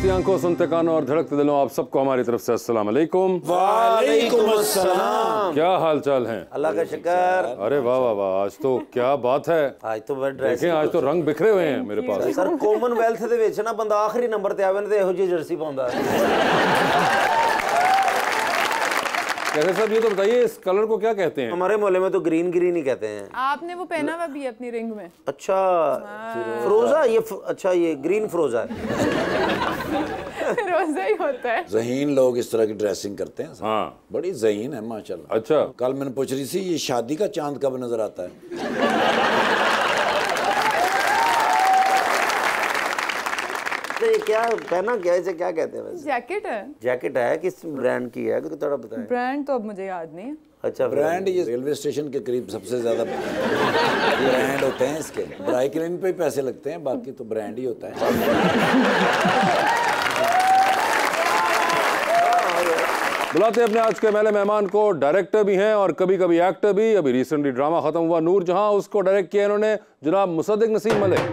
देखती आंखों, सुनते कानों और धड़कते दिलों, आप सबको हमारी तरफ से अस्सलाम वालेकुम। वालेकुम अस्सलाम। क्या हाल चाल है? अल्लाह का शुक्र। अरे वाह वाह वाह, आज तो क्या बात है। आज तो देखें, आज तो रंग बिखरे हुए हैं मेरे पास। सर कॉमनवेल्थ दे विच ना बंदा आखिरी नंबर ते आवे ना ते एहो जी जर्सी पाਉਂਦਾ कैसे साहब, ये तो बताइए इस कलर को क्या कहते हैं? हमारे मोहल्ले में तो ग्रीन ग्रीन ही कहते हैं। आपने वो पहना हुआ भी है अपनी रिंग में। अच्छा फ्रोजा ये अच्छा ये ग्रीन फ्रोजा है। रोजा ही होता है। ज़हीन लोग इस तरह की ड्रेसिंग करते हैं। हाँ बड़ी ज़हीन है माशाल्लाह। अच्छा, कल मैंने पूछ रही थी ये शादी का चांद कब नजर आता है? तो ये क्या पहना क्या इसे क्या कहते हैं वैसे? जैकेट है। जैकेट है किस ब्रांड की है कि थोड़ा बताएं। ब्रांड तो अब मुझे याद नहीं है। अच्छा ब्रांड ये रेलवे स्टेशन के करीब सबसे ज्यादा ब्रांड होते हैं इसके। ड्राई क्लीन पे ही पैसे लगते हैं, बाकी तो ब्रांड ही होता है। बुलाते हैं अपने आज के पहले मेहमान को। डायरेक्टर भी हैं और कभी कभी एक्टर भी। अभी रिसेंटली ड्रामा खत्म हुआ नूर जहां, उसको डायरेक्ट किया इन्होंने जनाब मुसद्दिक नसीम मलिक।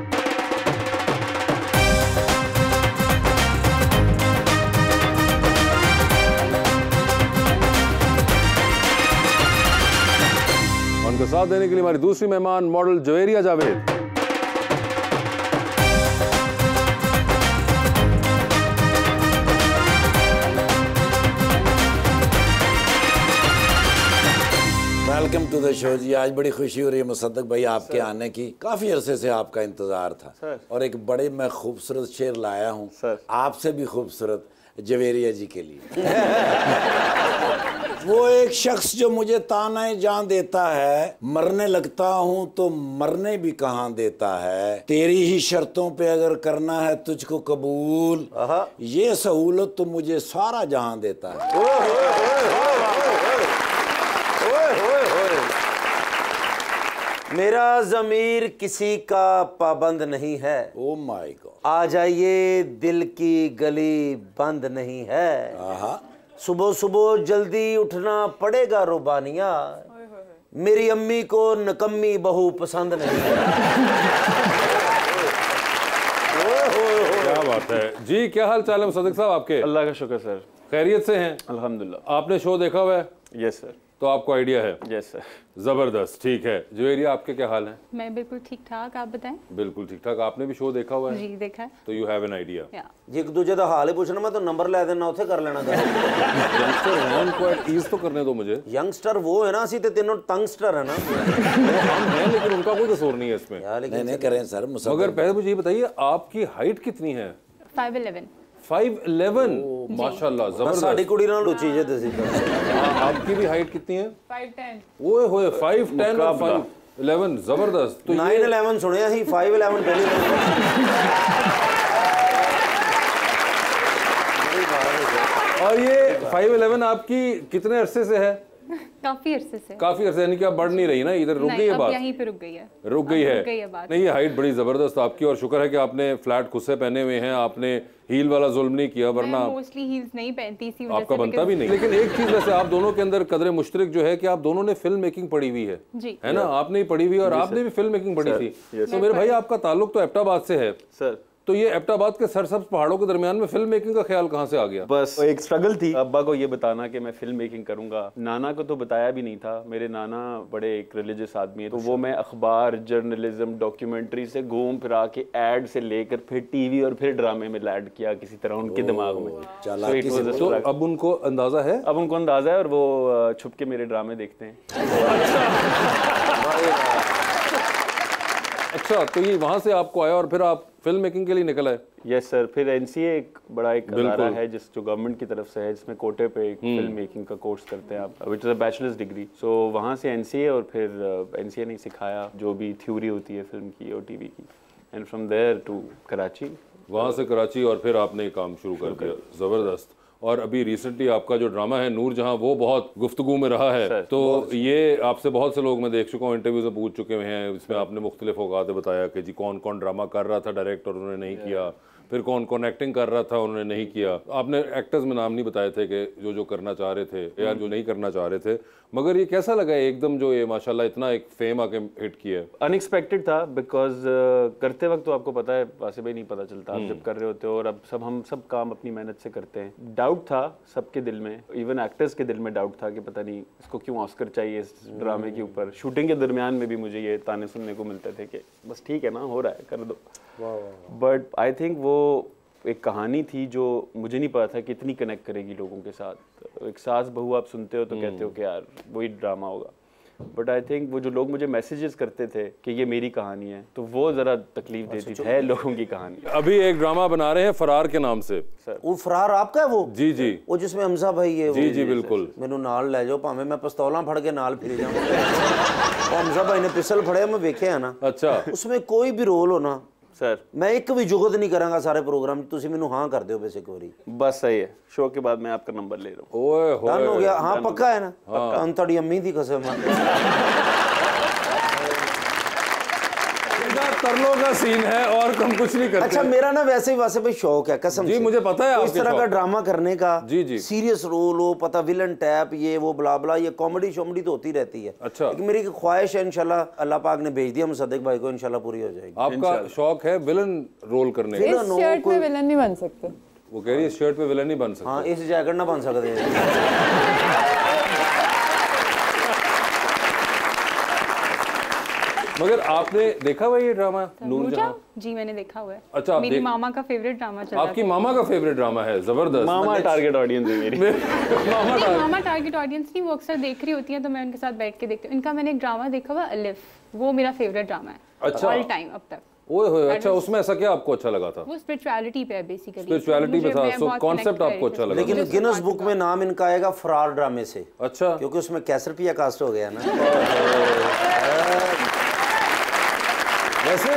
उनके साथ देने के लिए हमारी दूसरी मेहमान model Javeria Javed. Welcome to the show ji. आज बड़ी खुशी हो रही है मुसद्दक भाई आपके आने की। काफी अरसे से आपका इंतजार था और एक बड़े मैं खूबसूरत शेर लाया हूँ आपसे भी खूबसूरत जवेरिया जी के लिए। वो एक शख्स जो मुझे ताने जान देता है, मरने लगता हूँ तो मरने भी कहाँ देता है, तेरी ही शर्तों पे अगर करना है तुझको कबूल, ये सहूलत तो मुझे सारा जहां देता है। मेरा ज़मीर किसी का पाबंद नहीं है। Oh my God. आ जाइए दिल की गली बंद नहीं है। सुबह सुबह जल्दी उठना पड़ेगा रुबानिया, मेरी अम्मी को नकम्मी बहू पसंद नहीं है। क्या बात है जी। क्या हाल चाल है मुसद्दिक साहब आपके? अल्लाह का शुक्र सर, खैरियत से हैं? अल्हम्दुलिल्लाह। आपने शो देखा हुआ है? Yes sir. तो आपको आइडिया है? Yes sir. जबरदस्त, ठीक है। जवेरिया आपके क्या हाल है? मैं बिल्कुल ठीक ठाक, आप बताएं? बिल्कुल ठीक ठाक। आपने भी शो देखा हुआ है? जी देखा है। तो यू हैव एन आइडिया। जी एक दूजे का हाल ही पूछना, मैं तो नंबर ले देना उसे कर लेना। यंगस्टर हैं, उनको एटलीस्ट तो करने दो मुझे। यंगस्टर वो है ना, असी तो तीनों तंगस्टर है ना। हम हैं लेकिन उनका कोई कसूर नहीं है इसमें। नहीं करें सर। मगर पहले मुझे ये बताइए आपकी हाइट कितनी है? 5'11". 5'11", माशाल्लाह जबरदस्त। साड़ी कुड़ी नाल ऊंची जे तुसी। आपकी भी हाइट कितनी है? 5'10". ओए होए 5'10" और 5'11", जबरदस्त। तो 9'11" सुनिया ही, 5'11" पहली और ये 5'11" आपकी कितने अरसे से है? काफी अरसे से। काफी अरसे, यानी कि आप बढ़ नहीं रही ना, इधर रुक गई है बात? यहीं पे रुक गई है। रुक गई है बात। नहीं, ये हाइट बड़ी जबरदस्त आपकी और शुक्र है कि आपने फ्लैट खुस्से पहने हुए हैं, आपने हील वाला जुल्म नहीं किया, वरना मोस्टली हील्स नहीं पहनती इसी वजह आपका से। बनता भी नहीं। लेकिन एक चीज वैसे आप दोनों के अंदर कदर मुश्तरक जो है कि आप दोनों ने फिल्म मेकिंग पढ़ी हुई है जी, है ना? आपने ही पढ़ी हुई और आपने भी फिल्म मेकिंग पढ़ी थी। तो मेरे भाई आपका ताल्लुक तो एबटाबाद से है सर। तो ये एबटाबाद के सरसब्ज पहाड़ों के दरमियान में फिल्म मेकिंग का ख्याल कहाँ से आ गया? बस एक स्ट्रगल थी अब्बा को ये बताना कि मैं फिल्म मेकिंग करूंगा। नाना को तो बताया भी नहीं था। मेरे नाना बड़े एक रिलीजियस आदमी है, तो वो मैं अखबार, जर्नलिज्म, डॉक्यूमेंट्री से घूम फिरा के एड से लेकर फिर टीवी और फिर ड्रामे में लैड किया किसी तरह उनके दिमाग में। तो अब उनको अंदाजा है? अब उनको अंदाजा है और वो छुप के मेरे ड्रामे देखते हैं। अच्छा, तो ये वहां से आपको आया और फिर आप फिल्म मेकिंग के लिए निकल आए? Yes sir. फिर एनसीए एक बड़ा एक अदारा है जिस जो गवर्नमेंट की तरफ से है, जिसमें कोटे पे एक फिल्म मेकिंग का कोर्स करते हैं आप, which is a bachelors degree. So वहाँ से एनसीए और फिर एनसीए ने सिखाया जो भी थ्योरी होती है फिल्म की और टीवी की, and from there to Karachi. वहाँ से कराची और फिर आपने काम शुरू कर दिया। जबरदस्त। और अभी रिसेंटली आपका जो ड्रामा है नूर जहां, वो बहुत गुफ्तगू में रहा है। तो ये आपसे बहुत से लोग मैं देख चुका हूँ, इंटरव्यूज में पूछ चुके हैं। इसमें आपने मुख्तलिफ औकात बताया कि जी कौन कौन ड्रामा कर रहा था डायरेक्ट और उन्होंने नहीं किया, फिर कौन कौन एक्टिंग कर रहा था उन्होंने नहीं किया। आपने एक्टर्स में नाम नहीं बताए थे कि जो जो करना चाह रहे थे या जो नहीं करना चाह रहे थे, मगर ये कैसा लगा एकदम जो ये माशाल्लाह इतना एक फेम आके हिट किया? अनएक्सपेक्टेड था, बिकॉज करते वक्त तो आपको पता है वासे भाई नहीं पता चलता आप जब कर रहे होते हो, और अब हम सब काम अपनी मेहनत से करते हैं। डाउट था सबके दिल में, इवन एक्टर्स के दिल में डाउट था कि पता नहीं इसको क्यों ऑस्कर चाहिए इस ड्रामे के ऊपर। शूटिंग के दरमियान में भी मुझे ये ताने सुनने को मिलते थे कि बस ठीक है ना, हो रहा है कर दो। बट आई थिंक वो एक कहानी थी जो मुझे नहीं पता था कितनी कनेक्ट करेगी लोगों के साथ। एक सास बहू आप सुनते हो तो कहते हो कि यार वही ड्रामा होगा, बट आई थिंक वो जो लोग मुझे मैसेजेस करते थे कि ये मेरी कहानी है, तो वो जरा तकलीफ देती है लोगों की कहानी। अभी एक ड्रामा बना रहे हैं फरार के नाम से। वो फरार आपका है वो? जी जी, वो जिसमें हमजा भाई है। जी जी बिल्कुल। मैनू नाल ले जाओ, भावें मैं पिस्तौलां फड़ के नाल फिर जाऊं। हमजा भाई ने पिस्टल फड़े, मैं वेखे है ना। अच्छा, उसमें कोई भी रोल हो ना सर, मैं एक भी जुगत नहीं करांगा सारे प्रोग्राम, तुसी मैनू हाँ कर दो बस एक बारी। बस सही है, शो के बाद मैं आपका नंबर ले रहा हूँ। ओए डन हो होए, गया? हाँ पक्का है ना? पक्का। अंतड़ी अम्मी दी कसम है। तरलों का सीन है और हम कुछ नहीं करते। अच्छा, मेरा ना वैसे भाई शौक है कसम जी, से। मुझे पता है इस तरह का ड्रामा करने का। जी जी, सीरियस रोल हो, पता विलन टैप, ये वो ब्ला ब्ला, ये कॉमेडी शॉमेडी तो होती रहती है। अच्छा, लेकिन मेरी ख्वाहिश है इंशाल्लाह अल्लाह पाक ने भेज दिया मुसद्दिक भाई को, इंशाल्लाह पूरी हो जाएगी। आपका शौक है विलन रोल करने का? इस शर्ट में विलन नहीं बन सकते। वो कह रही है इस शर्ट पे विलन नहीं बन सकते। हाँ, इस जैकेट ना बन सकते। मगर आपने देखा हुआ ये ड्रामा नूरजहां? जी मैंने देखा हुआ है। अच्छा, आप मेरी देख- मामा का फेवरेट ड्रामा चल रहा आपकी मामा का फेवरेट ड्रामा है? जबरदस्त। मामा टारगेट ऑडियंस है मेरी। मामा नहीं, मामा टारगेट ऑडियंस नहीं, वो अक्सर देख रही होती है तो मैं उनके साथ बैठ के देखती हूँ। इनका मैंने एक ड्रामा देखा हुआ अलिफ, वो मेरा फेवरेट ड्रामा है अच्छा। ऑल टाइम अब तक। ओए होए, अच्छा, उसमें ऐसा क्या आपको अच्छा लगा था? वो स्पिरिचुअलिटी पे है बेसिकली। स्पिरिचुअलिटी पे था, सो कॉन्सेप्ट आपको अच्छा लगा? लेकिन गिनेस बुक में नाम इनका आएगा फरार ड्रामे से। अच्छा, क्योंकि उसमें कैसरपिया कास्ट हो गया ना। वैसे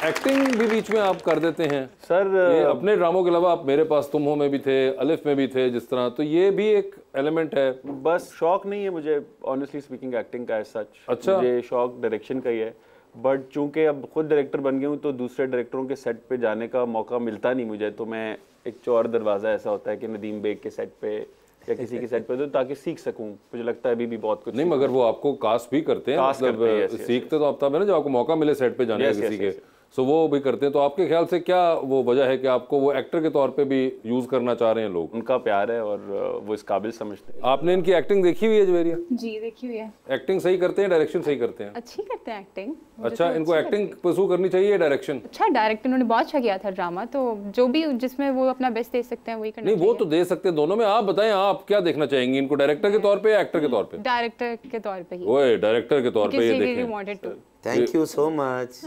एक्टिंग भी बीच में आप कर देते हैं सर। ये अपने ड्रामों के अलावा आप मेरे पास तुम हो में भी थे, अलिफ में भी थे जिस तरह, तो ये भी एक एलिमेंट है। बस शौक नहीं है मुझे ऑनेस्टली स्पीकिंग एक्टिंग का एज सच। अच्छा। मुझे शौक डायरेक्शन का ही है, बट चूंकि अब खुद डायरेक्टर बन गया हूँ तो दूसरे डायरेक्टरों के सेट पे जाने का मौका मिलता नहीं मुझे, तो मैं एक चौर दरवाज़ा ऐसा होता है कि नदीम बेग के सेट पे या किसी के सेट पे, तो ताकि सीख सकूं। मुझे लगता है अभी भी बहुत कुछ नहीं, मगर वो आपको कास्ट भी करते हैं, कास्ट मतलब करते हैं, yes, सीखते तो आप तब है ना जब आपको मौका मिले सेट पे जाने का Yes, किसी yes, के, yes, सो वो भी करते हैं। तो आपके ख्याल से क्या वो वजह है कि आपको वो एक्टर के तौर पे भी यूज करना चाह रहे हैं लोग? उनका प्यार है और वो इस काबिल समझते हैं। आपने इनकी एक्टिंग देखी हुई है जवेरिया? जी देखी हुई है। एक्टिंग सही करते हैं, डायरेक्शन सही करते हैं? अच्छी करते हैं एक्टिंग। अच्छा, इनको एक्टिंग परसू करनी चाहिए, डायरेक्शन? अच्छा, डायरेक्टर उन्होंने बहुत अच्छा किया था ड्रामा, तो जो भी जिसमें वो अपना बेस्ट दे सकते हैं वही करना नहीं, वो तो दे सकते हैं दोनों में। आप बताएं, आप क्या देखना चाहेंगी इनको, डायरेक्टर के तौर पे या एक्टर के तौर पे? डायरेक्टर के तौर पे ही। ओए, डायरेक्टर के तौर पे ये Because they देखें। really wanted to। Thank you so much.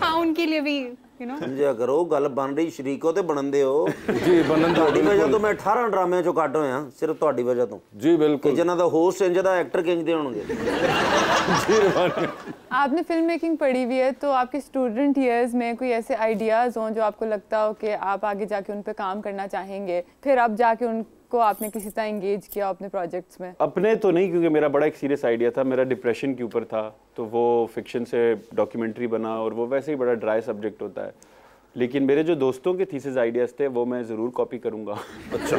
हाँ, उनके लिए भी यू नो समझा करो, गल बन रही शरीको ते बनन दे हो। जी, बनन दो। ਤੁਹਾਡੀ ਵਜ੍ਹਾ ਤੋਂ ਮੈਂ 18 ਡਰਾਮਿਆਂ ਚੋਂ ਕੱਢ ਹੋਇਆ, ਸਿਰਫ ਤੁਹਾਡੀ ਵਜ੍ਹਾ ਤੋਂ। जी बिल्कुल। ਕਿ ਜਿਨ੍ਹਾਂ ਦਾ ਹੋਸਟ ਇੰਜ ਦਾ ਐਕਟਰ ਕਿੰਜ ਦੇ ਹੋਣਗੇ। आपने फिल्म मेकिंग पढ़ी हुई है, तो आपके स्टूडेंट ईयर्स में कोई ऐसे आइडियाज़ हों जो आपको लगता हो कि आप आगे जाके उन पे काम करना चाहेंगे, फिर अब जाके उनको आपने किसी तरह इंगेज किया अपने प्रोजेक्ट्स में? अपने तो नहीं, क्योंकि मेरा बड़ा एक सीरियस आइडिया था, मेरा डिप्रेशन के ऊपर था, तो वो फिक्शन से डॉक्यूमेंट्री बना और वो वैसे ही बड़ा ड्राई सब्जेक्ट होता है। लेकिन मेरे जो दोस्तों के थीसिस आइडियाज़ थे वो मैं ज़रूर कॉपी करूँगा। अच्छा।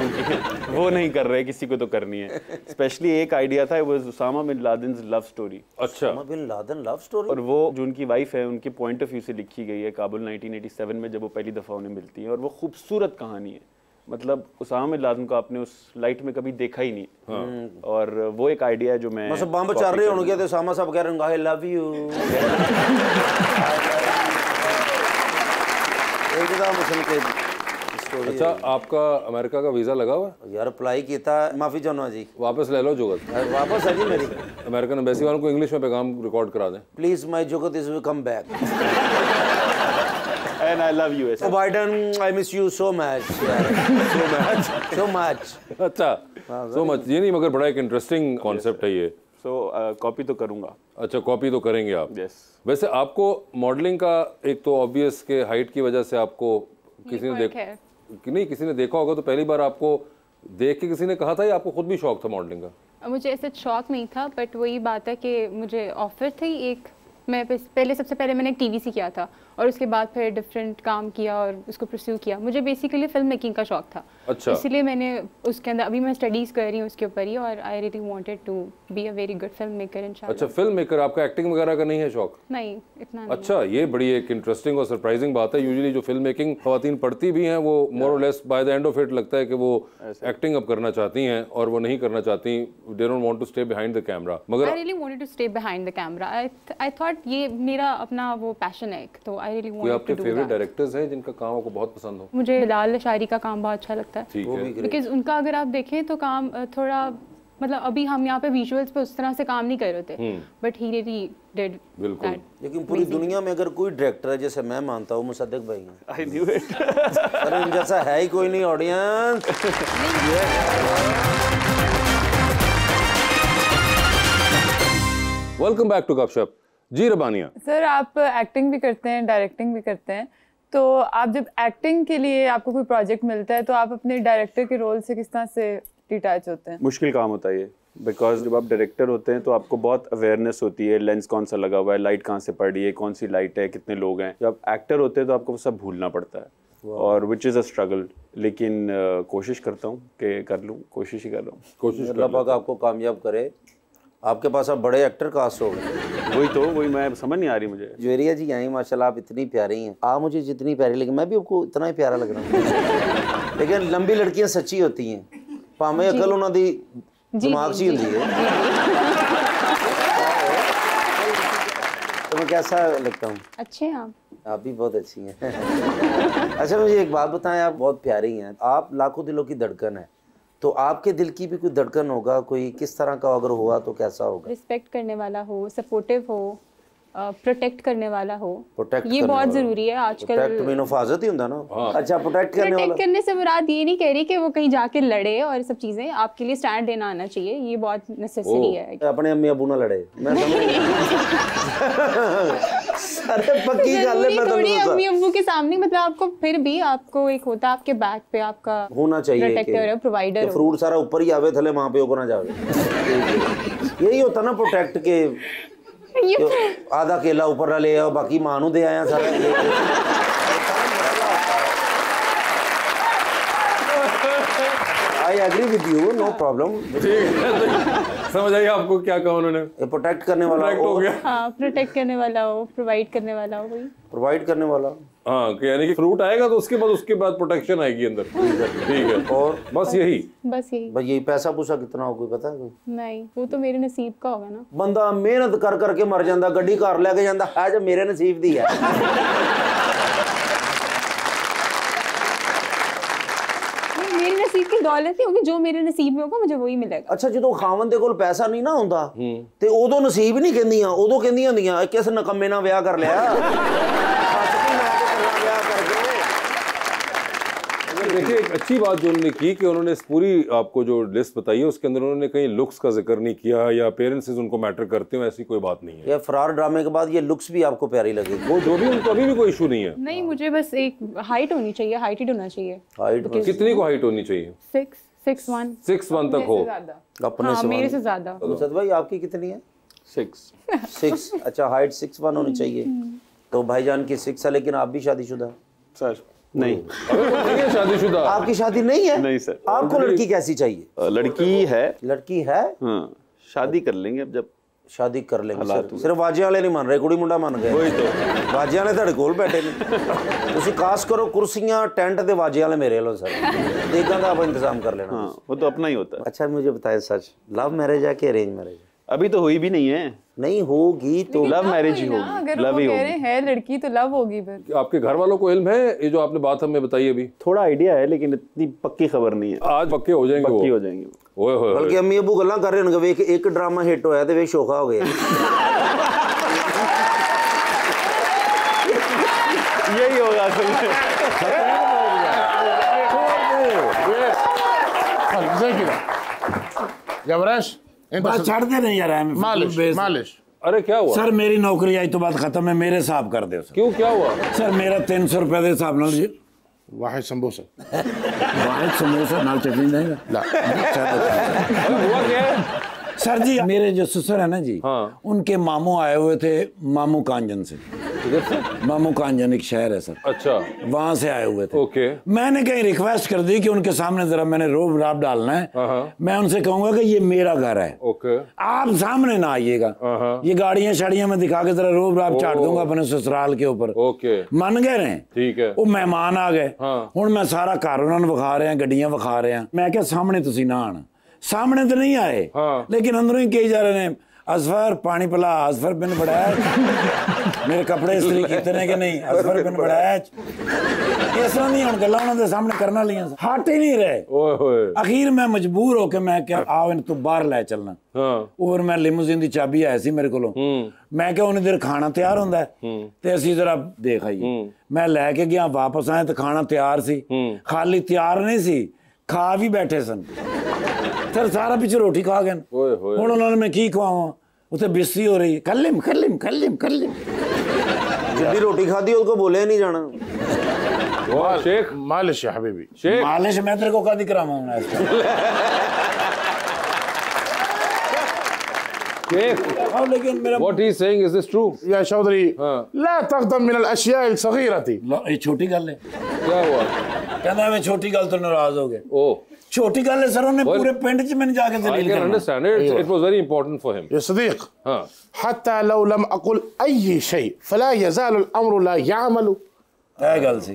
वो नहीं कर रहे, किसी को तो करनी है। स्पेशली एक आइडिया था, वो Osama bin Laden's love story. अच्छा, Osama bin Laden love story. और वो जो उनकी वाइफ है उनके पॉइंट ऑफ व्यू से लिखी गई है, काबुल 1987 में जब वो पहली दफ़ा उन्हें मिलती है, और वो खूबसूरत कहानी है। मतलब उसामा बिन लादेन को आपने उस लाइट में कभी देखा ही नहीं। हाँ। और वो एक आइडिया है जो मैं बस बम चल रहे होंगे तो उसामा साहब कह रहे होंगे आई लव यू। अच्छा, आपका अमेरिका का वीजा लगा हुआ है? यार अप्लाई किया था, माफी चाहना जी। वापस ले लो जुगत। वापस है जी मेरी। अमेरिकन एम्बेसी वालों को इंग्लिश में पैगाम रिकॉर्ड करा दें। प्लीज माय जुगत is will come back. And I love you. Oh Biden, I miss you so much. So much. अच्छा, सो मच। ये नहीं, मगर बड़ा एक इंटरेस्टिंग कॉन्सेप्ट है ये। सो कॉपी तो करूँगा। अच्छा, कॉपी तो करेंगे आप? यस। वैसे आपको मॉडलिंग का एक तो ऑब्वियस के हाइट की वजह से आपको किसी ने किसी ने देखा होगा, तो पहली बार आपको देख के किसी ने कहा था या आपको खुद भी शौक था मॉडलिंग का? मुझे ऐसे शौक नहीं था, बट वही बात है कि मुझे ऑफर थी एक मैं पहले सबसे पहले मैंने एक टीवीसी किया था और उसके बाद फिर डिफरेंट काम किया और उसको परस्यू किया। मुझे बेसिकली फिल्म मेकिंग का शौक था। अच्छा। इसलिए मैंने उसके अंदर अभी मैं स्टडीज़ कर रही हूँ उसके ऊपर ही, और I really wanted to be a very good film maker इंशाल्लाह। अच्छा, फिल्म मेकर, आपका एक्टिंग वगैरह का नहीं है शौक? नहीं, इतना नहीं। अच्छा, ये बड़ी एक इंटरेस्टिंग और सरप्राइजिंग बात है। यूजुअली जो फिल्म मेकिंग खवातीन पढ़ती भी हैं वो मोर और less by the end of it लगता है कि वो एक्टिंग अब करना चाहती हैं और वो नहीं करना चाहती, they don't want to stay behind the camera. मगर I really wanted to stay behind the camera. I thought ये मेरा अपना वो पैशन है, तो आई रियली कोई वांटेड आपके to do favourite that. Directors हैं जिनका काम आपको बहुत पसंद हो? मुझे बिलाल शारी का काम बहुत अच्छा लगता है, ठीक है। बिकॉज उनका अगर आप देखें तो काम थोड़ा मतलब अभी हम यहाँ पे विजुअल्स पे उस तरह से काम नहीं कर रहे थे, बट ही रियली डिड बिल्कुल। लेकिन पूरी दुनिया में अगर कोई डायरेक्टर है जैसे मैं मानता हूँ मुसद्दिक भाई हैं। I knew it. अरे इन जैसा है ही कोई नहीं audience. Welcome back to Gupshup. Ji रबानिया। Sir, आप एक्टिंग भी करते हैं, डायरेक्टिंग भी करते हैं, तो आप जब एक्टिंग के लिए आपको कोई प्रोजेक्ट मिलता है तो आप अपने डायरेक्टर के रोल से किस तरह से डिटैच होते हैं? मुश्किल काम होता है ये, बिकॉज जब आप डायरेक्टर होते हैं तो आपको बहुत अवेयरनेस होती है, लेंस कौन सा लगा हुआ है, लाइट कहाँ से पड़ रही है, कौन सी लाइट है, कितने लोग हैं। जब आप एक्टर होते हैं तो आपको वो सब भूलना पड़ता है, और विच इज़ अ स्ट्रगल। लेकिन कोशिश करता हूँ कि कर लूँ, कोशिश ही कर रहा हूँ। कोशिश अल्लाह पाक आपको कामयाब करे। आपके पास अब बड़े एक्टर कास्ट हो गए। वही मैं समझ नहीं आ रही मुझे। ज्वेरिया जी आई माशाल्लाह, आप इतनी प्यारी हैं। आप मुझे जितनी प्यारी लगी मैं भी आपको इतना ही प्यारा लग रहा हूँ। लेकिन लंबी लड़कियां सच्ची होती हैं, भावें अकल उन्हों दी दिमाग सी होती है। तो मैं कैसा लगता हूँ? अच्छे हैं आप भी बहुत अच्छी हैं। अच्छा, मुझे एक बात बताएं, आप बहुत प्यारी हैं, आप लाखों दिलों की धड़कन है, तो आपके दिल की भी कोई धड़कन होगा, कोई किस तरह का अगर हुआ तो कैसा होगा? रिस्पेक्ट करने वाला हो, सपोर्टिव हो, प्रोटेक्ट करने वाला हो। प्रोटेक्ट ये बहुत जरूरी है आजकल। प्रोटेक्ट मीन हिफाजत ही होता ना। अच्छा, प्रोटेक्ट करने वाला। प्रोटेक्ट करने से मुराद ये नहीं कह रही कि वो कहीं जाके लड़े और सब चीजें, आपके लिए स्टैंड लेना आना चाहिए, ये बहुत नेसेसरी है। अपने अम्मी अबू ना लड़े, मैं अरे पक्की गल है। मैं थोड़ी अम्मी अब्बू के सामने, मतलब आपको फिर भी आपको एक होता है आपके बैक पे आपका होना चाहिए, प्रोटेक्टर है, प्रोवाइडर हो। फ्रूट सारा ऊपर ही आवे, थले वहां पे ऊपर ना जावे। यही होता ना प्रोटेक्ट के, आधा केला ऊपर ना ले आओ, बाकी मां नूं दे आया सारा। I agree with you, no problem. समझ आइए आपको क्या कहा उन्होंने? प्रोटेक्ट करने वाला हो गया। हाँ, प्रोटेक्ट करने वाला हो, प्रोवाइड करने वाला हो, वही प्रोवाइड करने वाला। हाँ, यानी कि फ्रूट आएगा तो उसके बाद प्रोटेक्शन आएगी अंदर। ठीक है। और बस यही बस यही। पैसा पूसा कितना हो कोई पता है? कोई नहीं, वो तो मेरे नसीब का होगा ना। बंदा मेहनत कर करके मर जाता, गड्डी कार लेके जाता है, जो मेरे नसीब दी है। मेरे नसीब की दौलत ही होगी, जो मेरे नसीब में होगा मुझे वही मिलेगा। अच्छा, जो खावन दे कोल पैसा नहीं ना ਹੁੰਦਾ ਤੇ ਉਦੋਂ ਨਸੀਬ ਨਹੀਂ ਕਹਿੰਦੀਆਂ, ਉਦੋਂ ਕਹਿੰਦੀਆਂ ਹੁੰਦੀਆਂ ਕਿਸ ਨਕਮੇ ਨਾਲ ਵਿਆਹ ਕਰ ਲਿਆ। देखिए, एक अच्छी बात जो उन्होंने की कि उन्होंने इस पूरी आपको जो लिस्ट बताई है उसके अंदर उन्होंने कहीं लुक्स का जिक्र नहीं किया या पेरेंट्स उनको मैटर करते हो, ऐसी कोई बात नहीं है। ये फरार ड्रामे के बाद ये लुक्स भी आपको प्यारी लगेगी? वो जो भी, उनको अभी भी कोई इशू नहीं है। नहीं, मुझे बस एक हाइट होनी चाहिए, हाइटेड होना चाहिए। हाइट कितनी को हाइट होनी चाहिए? 6'1" तक हो अपने हाँ, मेरे से ज्यादा। मुसद भाई आपकी कितनी है? 6। अच्छा, हाइट 6'1" होनी चाहिए। तो भाईजान की 6 है, लेकिन आप भी शादीशुदा? सर नहीं। शादीशुदा? आपकी शादी नहीं है? नहीं सर। आपको लड़की कैसी चाहिए? लड़की है। लड़की है? हाँ, शादी कर लेंगे अब, जब शादी कर लेंगे। सिर्फ वाजे वाले नहीं मान रहे, कुड़ी मुंडा मान गए। वही तो, वाजे वाले ਤੁਹਾਡੇ ਕੋਲ ਬੈਠੇ ਨੇ। ਤੁਸੀਂ ਕਾਸ ਕਰੋ ਕੁਰਸੀਆਂ, ਟੈਂਟ ਤੇ ਵਾजे वाले मेरे लो सर, देगा का आप इंतजाम कर लेना। हाँ, वो तो अपना ही होता है। अच्छा, मुझे बताएं सच, लव मैरिज है कि अरेंज मैरिज? अभी तो हुई भी नहीं है। नहीं होगी तो लव मैरिज ही होगी। अगर वो कह रहे हैं लड़की तो लव होगी फिर। आपके घर वालों को इल्म है ये जो आपने बात हमें बताई अभी? थोड़ा आइडिया है, लेकिन इतनी पक्की खबर नहीं है। आज पक्के हो जाएंगे, पक्की हो जाएंगे। ओए होए, बल्कि अम्मी अबू गल्लां कर रहे होंगे, वेख एक ड्रामा हिट होया ते वे शोखा हो गया। यही होगा असल में। जबरश बात छाड़ दे नहीं यार, मालिश। अरे क्या हुआ सर? मेरी नौकरी आई तो बात खत्म है, मेरे हिसाब कर दो सर। क्यों, क्या हुआ? सर मेरा 300 रुपए के हिसाब नाल जी। वाहिद समोसा, वाहिद समोसा नाल चटनी देगा। ला हुआ क्या है? सर जी मेरे जो ससुर है ना जी, हाँ। उनके मामू आए हुए थे मामू कांजन से। इधर से? मामू कांजन एक शहर है सर, अच्छा, वहां से आए हुए थे। ओके। मैंने कहीं रिक्वेस्ट कर दी कि उनके सामने जरा मैंने रोब राब डालना है, मैं उनसे कहूंगा कि ये मेरा घर है, ओके, आप सामने ना आइएगा, ये गाड़ियां शाड़ियां में दिखा के जरा रोब राब चाट दूंगा अपने ससुराल के ऊपर। ओके, मन गए रहे, ठीक है। वो मेहमान आ गए, हाँ। हुण मैं सारा घर उन्होंने विखा रहे हैं, गड्डियां विखा रहे हैं। मैं क्या सामने तुसी ना आना, सामने तो नहीं आए, हाँ। लेकिन अंदरों ही कही जा रहे हैं असफर पानी पिला, असफर बिन बड़ैच, मेरे कपड़े इस्त्री कीते ने कि नहीं, असफर बिन बड़ैच। इस तरह नहीं गल्लां उन्हां दे सामने करना लियां, हट ही नहीं रहे। ओए होए, अखीर मैं मजबूर होके मैं क्या आओ इन तू बाहर लै चलना। हाँ, और मैं लिमोजिन दी चाबी है सी मेरे कोलों, मैं क्या उन्नी देर खाना तैयार होंदा है ते असीं जरा देख आइए। मैं लैके गया, वापस आए तो खाना तैयार सी, खाली तैयार नहीं सी, खा भी बैठे सन सर, सारा पीछे रोटी खा गए। ओए होए, हुण उन्होंने मैं की खवावां, उसे बिस्सी हो रही, कल्लिम कल्लिम कल्लिम कल्लिम। जिद्दी रोटी खाधी उसको बोले नहीं जाना। वाह शेख, मालिश या हबीबी। शेख, मालिश मैं तेरे को कदी कराऊंगा इसका। शेख, लेकिन मेरा what he is saying is this true? या चौधरी, हाँ। ला तक़दम मिन अल-अशिया अल-सगीरती। ये छोटी गल है, क्या हुआ? कहना मैं छोटी गल तो नाराज हो गए। ओ, छोटी गल है सर, उन्हें पूरे पिंड च मैंने जाके I दलील can करना। understand it. It was very important for him. या सदीक, हाँ, हत्ता लौ लम अकुल अय्य शै फला यज़ालु अल-अम्रु ला यअमलु। ऐ गल सी,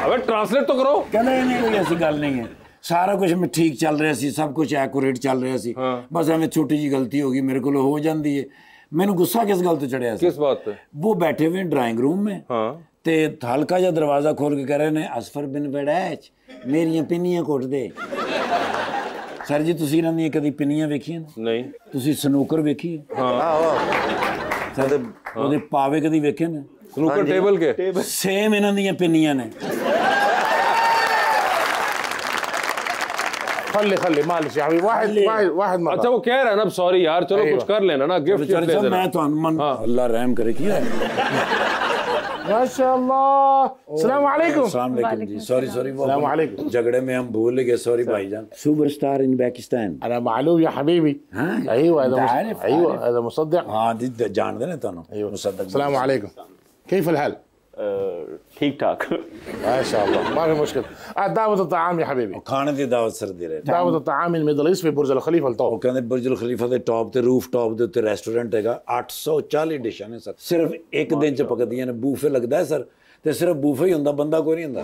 अबे ट्रांसलेट तो करो। कहना नहीं कोई ऐसी गल नहीं है, सारा कुछ में ठीक चल रहा सी, सब कुछ एक्यूरेट चल रहा सी, बस हमें छोटी जी गलती होगी मेरे को हो जाती है। मैंने गुस्सा किस गल तो चढ़िया सी? किस बात पे? वो बैठे हुए ड्राइंग रूम में, हाँ, ते हल्का जा दरवाजा खोल के कह रहे ने असफर बिन बड़ैच मेरियां पिन्नियां कुट दे। सर जी तुसी इन्हां दी कदी पिन्नियां वेखियां? नहीं, तुसी स्नूकर वेखी है? सर ओदे पावे कदी वेखे ने? स्नूकर टेबल के सेम इन्हां दी पिन्नियां ने। खल्ले खल्ले मालिश या हबीबी, वाहिद वाहिद वाहिद मरतबा। अच्छा वो कह रहा है ना, अब सॉरी यार, चलो कुछ कर लेना ना, गिफ्ट दे देना। मैं तो मन अल्लाह रहम करे किया है। माशाअल्लाह। अस्सलाम वालेकुम। अस्सलाम वालेकुम जी, सॉरी सॉरी, अस्सलाम वालेकुम। झगड़े में हम भूल गए, सॉरी भाईजान। सुपरस्टार इन पाकिस्तान। अना मालूम या हबीबी। हाँ, अय्वा आरिफ, अय्वा हज़ा मुसद्दिक। हाँ जी जान देना तानू मुसद्दिक। अस्सलाम वालेकुम, कैफ अल-हाल? ठीक ठाक। माशाअल्लाह, मा फी मुश्किल। दावत अत-ताआम या हबीबी। खाने ਦੀ ਦਾਵਤ ਸਰ ਦੇ ਰਹੇ। दावत अत-ताआम इन मिडल ईस्ट पे बुर्ज अल खलीफा ਉਹ ਕਹਿੰਦੇ ਬੁਰਜ ਖਲੀਫਾ ਦੇ ਟੌਪ ਤੇ ਰੂਫ ਟੌਪ ਦੇ ਉੱਤੇ ਰੈਸਟੋਰੈਂਟ ਹੈਗਾ, 840 ਡਿਸ਼ਾਂ ਨੇ ਸਰ, ਸਿਰਫ ਇੱਕ ਦਿਨ ਚ ਪਕਦੀਆਂ ਨੇ। ਬੂਫੇ ਲੱਗਦਾ ਹੈ ਸਰ, ਤੇ ਸਿਰਫ ਬੂਫੇ ਹੀ ਹੁੰਦਾ, ਬੰਦਾ ਕੋਈ ਨਹੀਂ ਹੁੰਦਾ,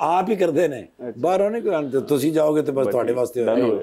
ਆਪ ਹੀ ਕਰਦੇ ਨੇ, ਬਾਹਰੋਂ ਨਹੀਂ ਕੋਈ ਆਉਂਦੇ। ਤੁਸੀਂ ਜਾਓਗੇ ਤੇ ਬਸ ਤੁਹਾਡੇ ਵਾਸਤੇ ਹੋਏਗਾ।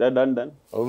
Done done.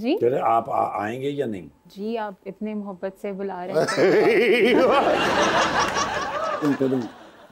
जी कह रहे आप आएंगे या नहीं? जी आप इतने मोहब्बत से बुला रहे हैं। कदों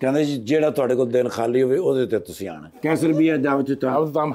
ਕਹਿੰਦੇ ਜੀ ਜਿਹੜਾ ਤੁਹਾਡੇ ਕੋਲ ਦਿਨ ਖਾਲੀ ਹੋਵੇ ਉਹਦੇ ਤੇ ਤੁਸੀਂ ਆਣਾ। कैसर भी है दावत तो? दावत अत-ताआम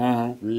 हाँ हाँ,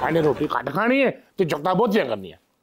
खाने रोटी काट खानी है तो जगता बहुत क्या करनी है।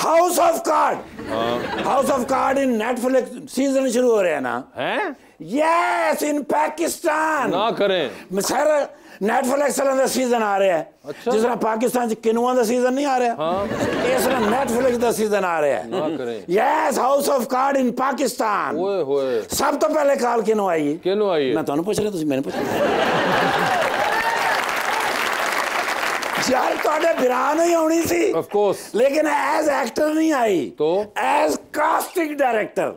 House of card, house of card in Netflix season शुरू हो रहे हैं ना? हैं? यस, इन पाकिस्तान। ना करें सर नेटफ्लिक्स ਦਾ ਸੀਜ਼ਨ ਆ ਰਿਹਾ ਹੈ। ਜਿਸ ਤਰ੍ਹਾਂ ਪਾਕਿਸਤਾਨ ਚ ਕਿਨੂਆਂ ਦਾ ਸੀਜ਼ਨ ਨਹੀਂ ਆ ਰਿਹਾ, ਇਸ ਤਰ੍ਹਾਂ ਨੈਟਫਲਿਕਸ ਦਾ ਸੀਜ਼ਨ ਆ ਰਿਹਾ ਹੈ। ना करें। ਯੈਸ, ਹਾਊਸ ਆਫ ਕਾਰਡ ਇਨ ਪਾਕਿਸਤਾਨ। ओए होए, ਸਭ ਤੋਂ ਪਹਿਲੇ ਕਾਲ ਕਿਨੂੰ ਆਈ? ਕਿਹਨੂੰ ਆਈ ਹੈ? ਮੈਂ ਤੁਹਾਨੂੰ ਪੁੱਛ ਰਿਹਾ, ਤੁਸੀਂ ਮੈਨੂੰ ਪੁੱਛ ਰਹੇ। यार ਤੁਹਾਡੇ ਬਿਰਾਨ ਹੀ ਆਉਣੀ ਸੀ Of course। लेकिन एज एक्टर नहीं आई, तो एज कास्टिंग डायरेक्टर।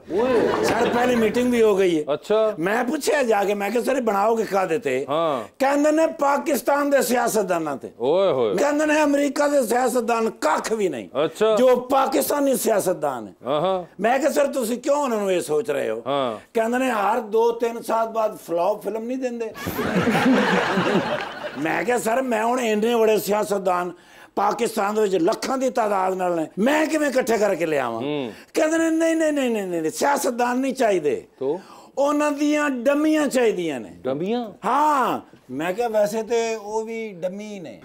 सर पहली मीटिंग भी हो गई है। अच्छा, मैं पूछे जाके, मैं सर बनाओगे का देते? हाँ। कहंदे ने पाकिस्तान दे सियासतदानां ते, ओए होए, कहंदे ने अमेरिका दे सियासतदान कख भी नहीं, अच्छा, जो पाकिस्तानी सियासतदान है। हाँ, मैं कहा सर तुसी क्यों उन्होंने ये सोच रहे हो? हाँ। कहंदे ने हर 2-3 साल बाद फ्लॉप फिल्म नहीं देंदे। मैं क्या सर मैं हूं इन्ने बड़े सियासतदान पाकिस्तान दे लखां दी तादाद नाल ने, मैं किवें इकट्ठे करके ले आवां? कहंदे ने नहीं नहीं नहीं नहीं नहीं, सियासतदान नहीं चाहिए, तो उन्हां दियां डमियां चाहिदियां ने। डमियां? हाँ, मैं क्या वैसे तो वो भी डमी ने।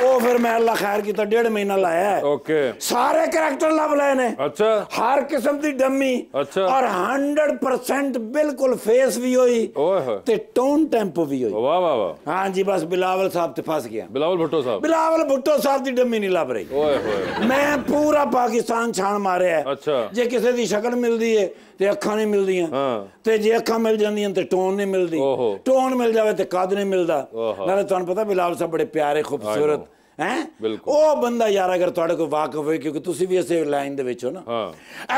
ਉਹ ਫਿਰ ਮੈਂ ਅੱਲਾ ਖੈਰ ਕੀਤਾ 1.5 ਮਹੀਨਾ ਲਾਇਆ ਹੈ। ओके ਸਾਰੇ ਕਰੈਕਟਰ ਲੱਭ ਲਏ ਨੇ। अच्छा ਹਰ ਕਿਸਮ ਦੀ ਡੰਮੀ अच्छा ਔਰ 100% ਬਿਲਕੁਲ ਫੇਸ ਵੀ ਹੋਈ ओए होए ਤੇ ਟੋਨ ਟੈਂਪੋ ਵੀ ਹੋਈ। वाह वाह वाह ਹਾਂਜੀ ਬਸ ਬਿਲਾਵਲ ਸਾਹਿਬ ਤੇ ਫਸ ਗਿਆ। बिलावल भुट्टो साहब ਬਿਲਾਵਲ ਭੁੱਟੋ ਸਾਹਿਬ ਦੀ ਡੰਮੀ ਨਹੀਂ ਲੱਭ ਰਹੀ। ओए होए ਮੈਂ ਪੂਰਾ ਪਾਕਿਸਤਾਨ ਛਾਣ ਮਾਰਿਆ। अच्छा ਜੇ ਕਿਸੇ ਦੀ ਸ਼ਕਲ ਮਿਲਦੀ ਏ ਤੇ ਅੱਖਾਂ ਨਹੀਂ ਮਿਲਦੀਆਂ हाँ ਤੇ ਜੇ ਅੱਖਾਂ ਮਿਲ ਜਾਂਦੀਆਂ ਤੇ ਟੋਨ ਨਹੀਂ ਮਿਲਦੀ। ओहो ਟੋਨ ਮਿਲ ਜਾਵੇ ਤੇ ਕੱਦ ਨਹੀਂ ਮਿਲਦਾ। ओहो ਨਾਲੇ ਤੁਹਾਨੂੰ ਪਤਾ ਬਿਲਾਵਲ ਸਾਹਿਬ ਬੜੇ ਪਿਆਰੇ ਖੂਬਸੂਰਤ ਹੈ। बिल्कुल ਉਹ ਬੰਦਾ ਯਾਰ ਅਗਰ ਤੁਹਾਡੇ ਕੋਲ ਵਾਕਫ ਹੋਏ ਕਿਉਂਕਿ ਤੁਸੀਂ ਵੀ ਇਸੇ ਲਾਈਨ ਦੇ ਵਿੱਚ ਹੋ ਨਾ हाँ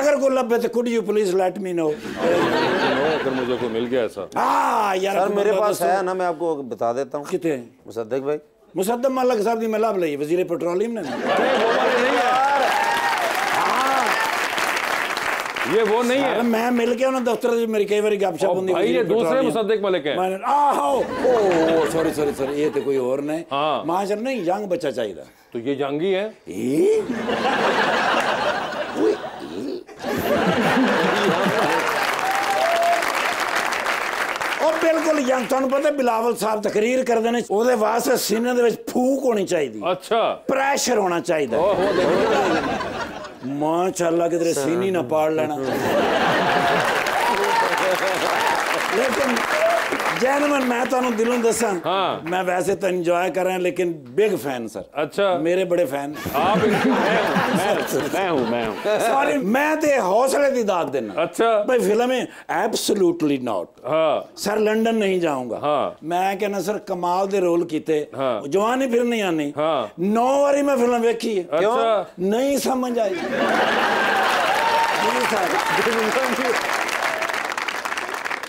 ਅਗਰ ਕੋਈ ਲੱਭੇ ਤੇ could you please let me know अगर मुझे कोई मिल गया ऐसा हाँ यार सर मेरे पास है ना, मैं आपको बता देता हूँ। कितने मुसद्दिक भाई, मुसद्दम मलिक साहब की मैं लाभ ली वजीर पेट्रोलियम ने। अरे वो वाले नहीं है ये वो नहीं है। मैं मिल के उन्हें दफ्तर मेरी कई बार गपशप होंदी भाई ये दूसरे मुसद्दिक मलिक हैं। आहो ओ सॉरी सॉरी सॉरी ये तो कोई और ने। हाँ माशर नहीं यंग बच्चा चाहिए तो ये जंगी है। ਉਹ ਬਿਲਕੁਲ ਯੰਗ ਤੁਹਾਨੂੰ ਪਤਾ ਬਿਲਾਵਲ ਸਾਹਿਬ ਤਕਰੀਰ ਕਰਦੇ ਨੇ ਉਹਦੇ ਵਾਸਤੇ ਸੀਨੇ ਦੇ ਵਿੱਚ ਫੂਕ ਹੋਣੀ ਚਾਹੀਦੀ। अच्छा ਪ੍ਰੈਸ਼ਰ ਹੋਣਾ ਚਾਹੀਦਾ। ओहो देखो ਮਾਸ਼ਾਅੱਲਾ ਕਿਧਰੇ ਸੀਨੀ ਨਾ ਪਾੜ ਲੈਣਾ। लेकिन जैनमन मैं ਤੁਹਾਨੂੰ ਦਿਲੋਂ ਦੱਸਾਂ हाँ मैं वैसे तो एंजॉय कर रहा हूं लेकिन बिग फैन सर। अच्छा मेरे बड़े फैन आप मैं हूँ सॉरी मैं ते हौसले दी दाद देना। अच्छा भाई फिल्म में एब्सोल्युटली नॉट हाँ सर लंदन नहीं जाऊंगा। हाँ मैं कहना सर कमाल दे रोल कीते हाँ जवानी फिर नहीं आनी। हाँ 9 बारी मैं फिल्म देखी है। अच्छा नहीं समझ आई।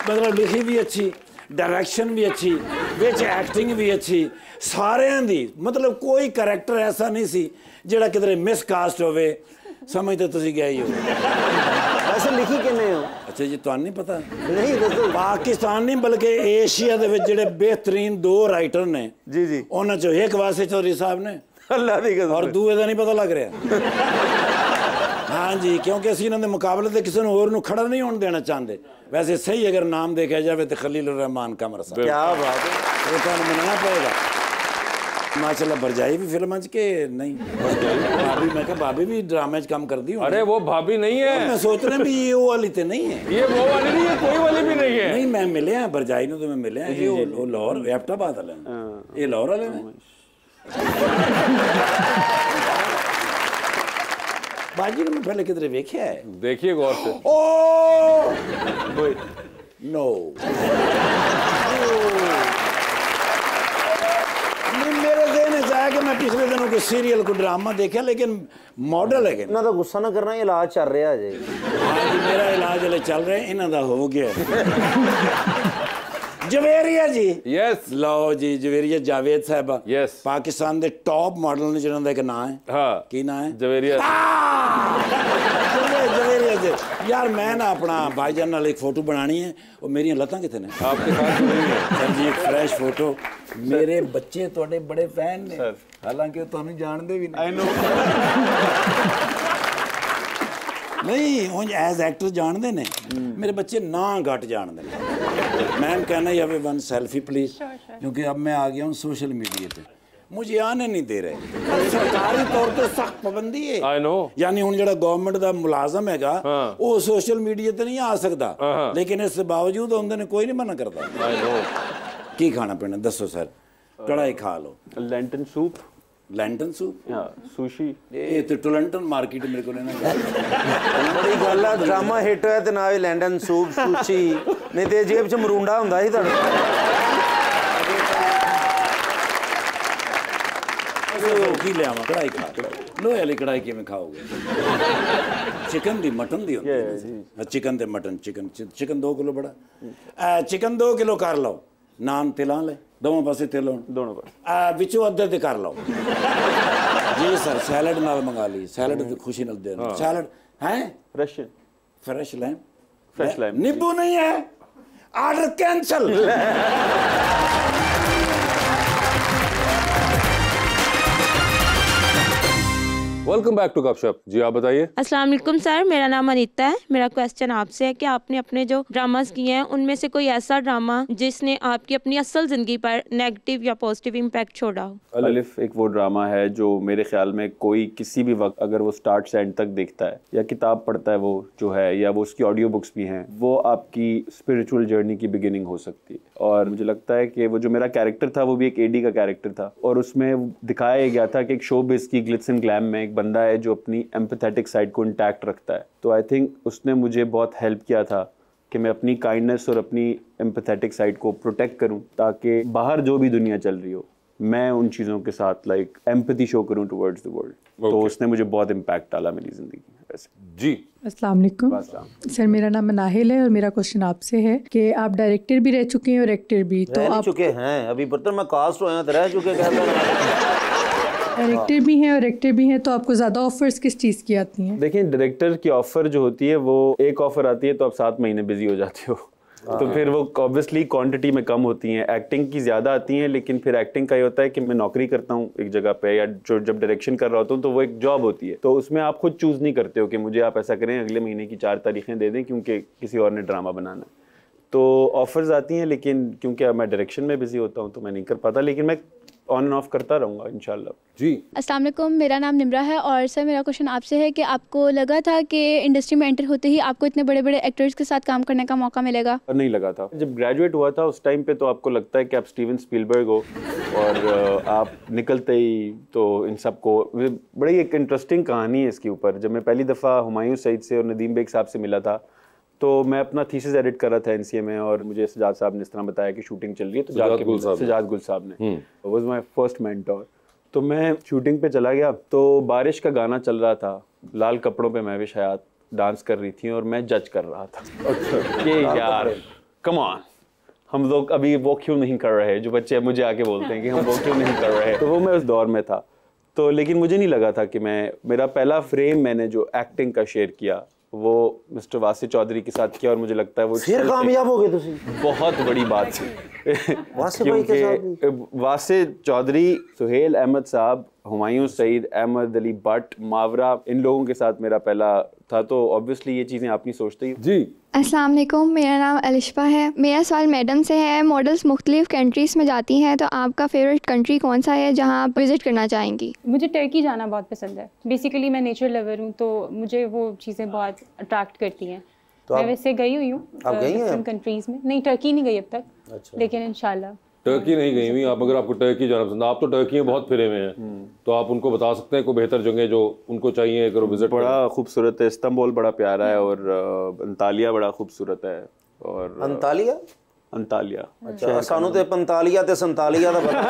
मतलब लिखी भी अच्छी डायरेक्शन भी अच्छी विच एक्टिंग भी अच्छी सारिਆਂ ਦੀ मतलब कोई करैक्टर ऐसा नहीं सी ਜਿਹੜਾ ਕਿਧਰੇ ਮਿਸਕਾਸਟ ਹੋਵੇ ਸਮਝ ਤੇ ਤੁਸੀਂ ਗਏ ਹੀ ਹੋ। वैसे लिखी किने हो? ਅੱਛਾ ਜੀ ਤੁਹਾਨੂੰ ਨਹੀਂ ਪਤਾ नहीं दसो। ਪਾਕਿਸਤਾਨ ਨਹੀਂ ਬਲਕਿ ਏਸ਼ੀਆ ਦੇ ਵਿੱਚ ਜਿਹੜੇ ਬਿਹਤਰੀਨ 2 ਰਾਈਟਰ ਨੇ जी जी ਉਹਨਾਂ ਚੋਂ ਇੱਕ ਵਾਸੇ ਚੌਧਰੀ ਸਾਹਿਬ ਨੇ अल्लाह दी कसम। ਔਰ ਦੂਏ ਦਾ ਨਹੀਂ ਪਤਾ ਲੱਗ ਰਿਹਾ। हाँ जी क्योंकि ਅਸੀਂ ਇਹਨਾਂ ਦੇ ਮੁਕਾਬਲੇ ਤੇ ਕਿਸੇ ਨੂੰ ਹੋਰ ਨੂੰ ਖੜਾ ਨਹੀਂ ਹੋਣ ਦੇਣਾ ਚਾਹੁੰਦੇ। वैसे सही अगर नाम देखा जाए तो खलील रहमान कमर साहब। क्या बात है। वो तो मनाना पड़ेगा। माशाल्लाह भरजाई भी फिल्म के नहीं भाभी मैं कहा भाभी भी ड्रामे काम कर दी। अरे वो भाभी नहीं है। मैं सोच रहा भी ये वो वाली तो नहीं है। ये वो वाली नहीं है कोई वाली भी नहीं है। नहीं मैं मिले हैं भरजाई ने तो मैं मिले हैं ये वो लाहौर एबटाबाद वाले ये लाहौर वाले ने। बाजी ने मैं पहले किधरे देखा है। देखिए गौर से। ओ नो मेरे ज़हन में आया कि मैं पिछले दिनों कोई सीरियल को ड्रामा देखा लेकिन मॉडल है इन्हां दा गुस्सा ना करना इलाज चल रहा है जी। हाँ जी मेरा इलाज हले चल रहा है इन्हां दा हो गया। जवेरिया जी यस लो जी जवेरिया जावेद साहबा यस पाकिस्तान दे टॉप मॉडल ने जिन्हां दा एक नाम है। हाँ की नाम है जवेरिया। जवेरिया जी यार मैं ना अपना भाईजान नाल एक फोटो बनानी है और मेरी लत्तां किथे ने आपके साथ नहीं है सर जी एक फ्रेश फोटो मेरे बच्चे थोड़े बड़े फैन ने हालांकि तुहानू जानदे भी नहीं। आई नो नहीं हुण एज एक्टर जानदे ने मेरे बच्चे ना घट जानदे ने। मैम कहना ही वन सेल्फी प्लीज क्योंकि अब मैं आ गया हूँ सोशल मीडिया पे मुझे आने नहीं दे रहे। सरकारी तौर पे सख्त पाबंदी है। आई नो यानी हुण जिहड़ा गवर्नमेंट दा मुलाजम हैगा वो सोशल मीडिया ते नहीं आ सकदा लेकिन इस बावजूद उन्होंने ने कोई नहीं मना करता। आई नो की खाना पीना दसो सर कढ़ाई खा लो लैंटन सूप लैंटन सूप या सुशी ये तो टोरंटन मार्केट मेरे को लेना बड़ी गल है ड्रामा हिट होया ते ना ही लैंडन सूप सुची नहीं ते जेब च मरूंडा हुंदा ही तुहाडे। की ले आवा कढ़ाई खा लोहे वाली कढ़ाई किवें खाओगे चिकन दी मटन दी होंदी है चिकन ते मटन चिकन 2 किलो बड़ा चिकन 2 किलो कर लो नान तिला ले दोनों पासे तिल होण दोनों पास विचों अद्धे ते कर लो जी सर सैलड नाल मंगा ली सैलड दी खुशी नाल दे सैलड है Russian fresh lamb fresh lamb नींबू नहीं है order cancel. Welcome back to Gupshup. जी आप बताइए। अस्सलाम वालेकुम सर, मेरा नाम अनीता है। मेरा क्वेश्चन आपसे है कि आपने अपने जो ड्रामास किए हैं उनमें से कोई ऐसा ड्रामा जिसने आपकी अपनी असल जिंदगी पर नेगेटिव या पॉजिटिव इम्पैक्ट छोड़ा हो? अलिफ एक वो ड्रामा है जो मेरे ख्याल में कोई किसी भी वक्त अगर वो स्टार्ट से एंड तक देखता है या किताब पढ़ता है वो जो है, या वो उसकी ऑडियो बुक्स भी हैं, वो आपकी स्पिरिचुअल जर्नी की बिगिनिंग हो सकती है। और मुझे लगता है कि वो जो मेरा कैरेक्टर था वो भी एक एडी का कैरेक्टर था, और उसमें दिखाया गया था कि एक शोबिज़ की ग्लिट्स एंड ग्लैम में एक बंदा है जो अपनी एम्पैथेटिक साइड को इंटैक्ट रखता है। तो आई थिंक उसने मुझे बहुत हेल्प किया था कि मैं अपनी काइंडनेस और अपनी एम्पैथेटिक साइड को प्रोटेक्ट करूं, ताकि बाहर जो भी दुनिया चल रही हो मैं उन चीज़ों के साथ लाइक एम्पैथी शो करूं टुवर्ड्स द वर्ल्ड। तो उसने मुझे बहुत इम्पैक्ट डाला मेरी ज़िंदगी में। वैसे जी अस्सलाम वालेकुम सर, मेरा नाम मनाहिल है और मेरा क्वेश्चन आपसे है कि आप डायरेक्टर भी रह चुके हैं और एक्टर भी, तो आप चुके हैं अभी बर्तन में कास्ट हुए हैं तो रह चुके डायरेक्टर भी हैं और एक्टर भी हैं, तो आपको ज़्यादा ऑफर्स किस चीज़ की आती हैं? देखिए, डायरेक्टर की ऑफर जो होती है वो एक ऑफर आती है तो आप 7 महीने बिजी हो जाते हो, तो फिर वो ऑब्वियसली क्वांटिटी में कम होती हैं। एक्टिंग की ज़्यादा आती हैं, लेकिन फिर एक्टिंग का ये होता है कि मैं नौकरी करता हूँ एक जगह पे, या जो जब डायरेक्शन कर रहा होता हूँ तो वो एक जॉब होती है, तो उसमें आप खुद चूज़ नहीं करते हो कि मुझे आप ऐसा करें अगले महीने की 4 तारीखें दे दें क्योंकि किसी और ने ड्रामा बनाना है। तो ऑफर्स आती हैं, लेकिन क्योंकि अब मैं डायरेक्शन में बिजी होता हूँ तो मैं नहीं कर पाता, लेकिन मैं ऑन एंड ऑफ करता रहूँगा इंशाल्लाह। जी अस्सलाम वालेकुम, मेरा नाम निम्रा है और सर मेरा क्वेश्चन आपसे है कि आपको लगा था कि इंडस्ट्री में एंटर होते ही आपको इतने बड़े बड़े एक्टर्स के साथ काम करने का मौका मिलेगा? नहीं लगा था। जब ग्रेजुएट हुआ था उस टाइम पे तो आपको लगता है कि आप स्टीवन स्पीलबर्ग हो, और आप निकलते ही तो इन सबको, बड़ी एक इंटरेस्टिंग कहानी है इसके ऊपर। जब मैं पहली दफ़ा हुमायूं सईद से और नदीम बेग साहब से मिला था तो मैं अपना थीसिस एडिट कर रहा था एनसीए में, और मुझे सजाद साहब ने इस तरह बताया कि शूटिंग चल रही है, तो जाके सजाद गुल साहब ने वाज माय फर्स्ट मेंटोर। तो मैं शूटिंग पे चला गया तो बारिश का गाना चल रहा था, लाल कपड़ों पे महविश हयात डांस कर रही थी और मैं जज कर रहा था। अच्छा कि यार कम ऑन, हम लोग अभी वो क्यों नहीं कर रहे, जो बच्चे मुझे आके बोलते हैं कि हम वो क्यों नहीं कर रहे, तो वो मैं उस दौर में था। तो लेकिन मुझे नहीं लगा था कि मेरा पहला फ्रेम मैंने जो एक्टिंग का शेयर किया वो मिस्टर वासिफ चौधरी के साथ किया, और मुझे लगता है वो फिर कामयाब हो गए तुसी। बहुत बड़ी बात थी। वासिफ भाई के साथ वासिफ चौधरी, सुहेल अहमद साहब, हुमायूं सईद, अहमद अली भट्ट, मावरा, इन लोगों के साथ मेरा पहला था, तो ऑब्वियसली ये चीज़ें आप नहीं सोचते। जी अस्सलाम वालेकुम, मेरा नाम अलिशा है। मेरा सवाल मैडम से है, मॉडल्स मुख्तलिफ कंट्रीज़ में जाती हैं, तो आपका फेवरेट कंट्री कौन सा है जहां आप विज़िट करना चाहेंगी? मुझे टर्की जाना बहुत पसंद है। बेसिकली मैं नेचर लवर हूँ, तो मुझे वो चीज़ें बहुत अट्रैक्ट करती हैं। तो मैं वैसे गई हुई हूँ डिफरेंट कंट्रीज़ में। नहीं, टर्की नहीं गई अब तक। अच्छा। लेकिन इंशाल्लाह। टर्की नहीं गई हुई आप? अगर आपको टर्की जाना पसंद, आप तो टर्की में बहुत फिरे हुए हैं, तो आप उनको बता सकते हैं कोई बेहतर जगह जो उनको चाहिए अगर वो विजिट। बड़ा खूबसूरत है, इस्तांबुल बड़ा प्यारा है, और अंतालिया बड़ा खूबसूरत है। और अंतालिया अच्छा, सानू ते 45 ते 47 दा पता।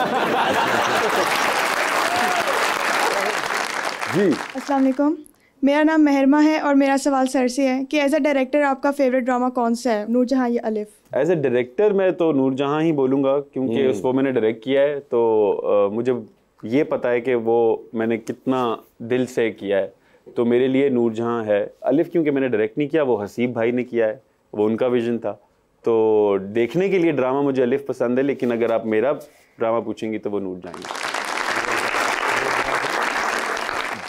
जी अस्सलाम वालेकुम, मेरा नाम महरमा है और मेरा सवाल सर से है कि एज अ डायरेक्टर आपका फेवरेट ड्रामा कौन सा है, नूरजहां या अलिफ? एज ए डायरेक्टर मैं तो नूरजहां ही बोलूँगा, क्योंकि उसको मैंने डायरेक्ट किया है, तो मुझे ये पता है कि वो मैंने कितना दिल से किया है, तो मेरे लिए नूरजहां है। अलिफ क्योंकि मैंने डायरेक्ट नहीं किया, वो हसीब भाई ने किया है, वो उनका विजन था, तो देखने के लिए ड्रामा मुझे अलिफ पसंद है, लेकिन अगर आप मेरा ड्रामा पूछेंगी तो वो नूरजहां है।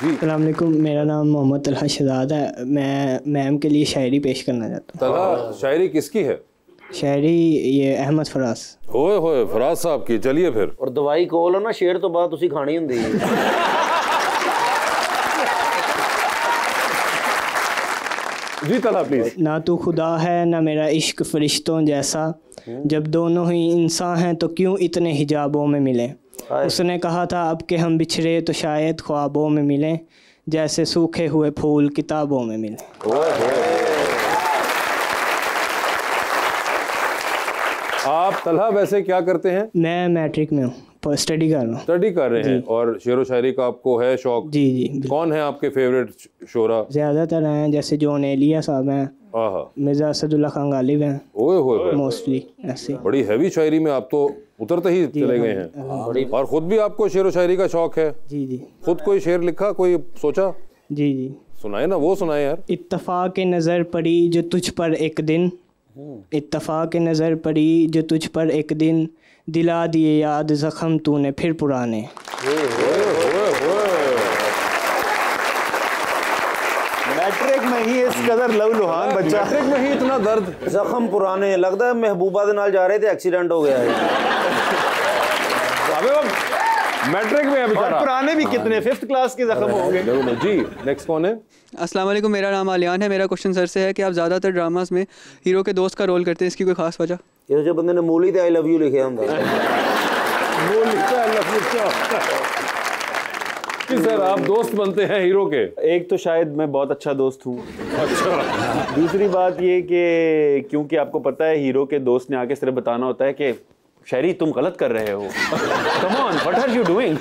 अस्सलाम वालेकुम, मेरा नाम मोहम्मद तलहा शहजाद है। मैं मैम के लिए शायरी पेश करना चाहता हूँ। तलहा, शायरी किसकी है? शायरी ये अहमद फराज। ओए होए, फराज साहब की। चलिए फिर। और दवाई कोल ना शेर तो बाद तुसी खानी हुंदी है। जी तलहा प्लीज। ना तू खुदा है ना मेरा इश्क फरिश्तों जैसा, जब दोनों ही इंसान हैं तो क्यों इतने हिजाबों में मिले। उसने कहा था अब के हम बिछड़े तो शायद ख्वाबों में मिले, जैसे सूखे हुए फूल किताबों में मिले। आप तलहा वैसे क्या करते हैं? मैं मैट्रिक में हूँ, स्टडी कर रहा हूँ। स्टडी कर रहे हैं, और शेर व शायरी का आपको है शौक? जी जी। कौन है आपके फेवरेट शोरा? ज़्यादातर हैं, जैसे जॉन एलिया साहब हैं, मिर्ज़ा असदुल्ला खान गालिब हैं। ओए होए, मोस्टली ऐसे। बड़ी हैवी शायरी में आप तो उतरते ही चले गए हैं। और खुद भी आपको शेर व शायरी का शौक है? जी जी। खुद कोई शेर लिखा, कोई सोचा? जी जी। सुनाए ना, वो सुनाए यार। इत्तफाक नज़र पड़ी जो तुझ पर एक दिन, इत्तफाक नज़र पड़ी जो तुझ पर एक दिन, दिला दिए याद ज़ख्म तूने फिर पुराने। कदर लहूलुहान बच्चा, मैट्रिक में ही इतना दर्द, जख्म पुराने, लगता है महबूबा दे नाल जा रहे थे, एक्सीडेंट हो गया है। अबे वो मैट्रिक में है बेचारा। पुराने भी कितने, 5th क्लास के जख्म होंगे। जी नेक्स्ट कौन है? अस्सलाम वालेकुम, मेरा नाम आलियान है। मेरा क्वेश्चन सर से है कि आप ज़्यादातर ड्रामास में हीरो के दोस्त का रोल करते हैं, इसकी कोई खास वजह? ये जो बंदे ने मूली ते आई लव यू लिखे होंगे। सर आप दोस्त बनते हैं हीरो के? एक तो शायद मैं बहुत अच्छा दोस्त हूँ। अच्छा। दूसरी बात ये कि क्योंकि आपको पता है हीरो के दोस्त ने आके सिर्फ बताना होता है कि शहरी तुम गलत कर रहे हो, come on what are you doing,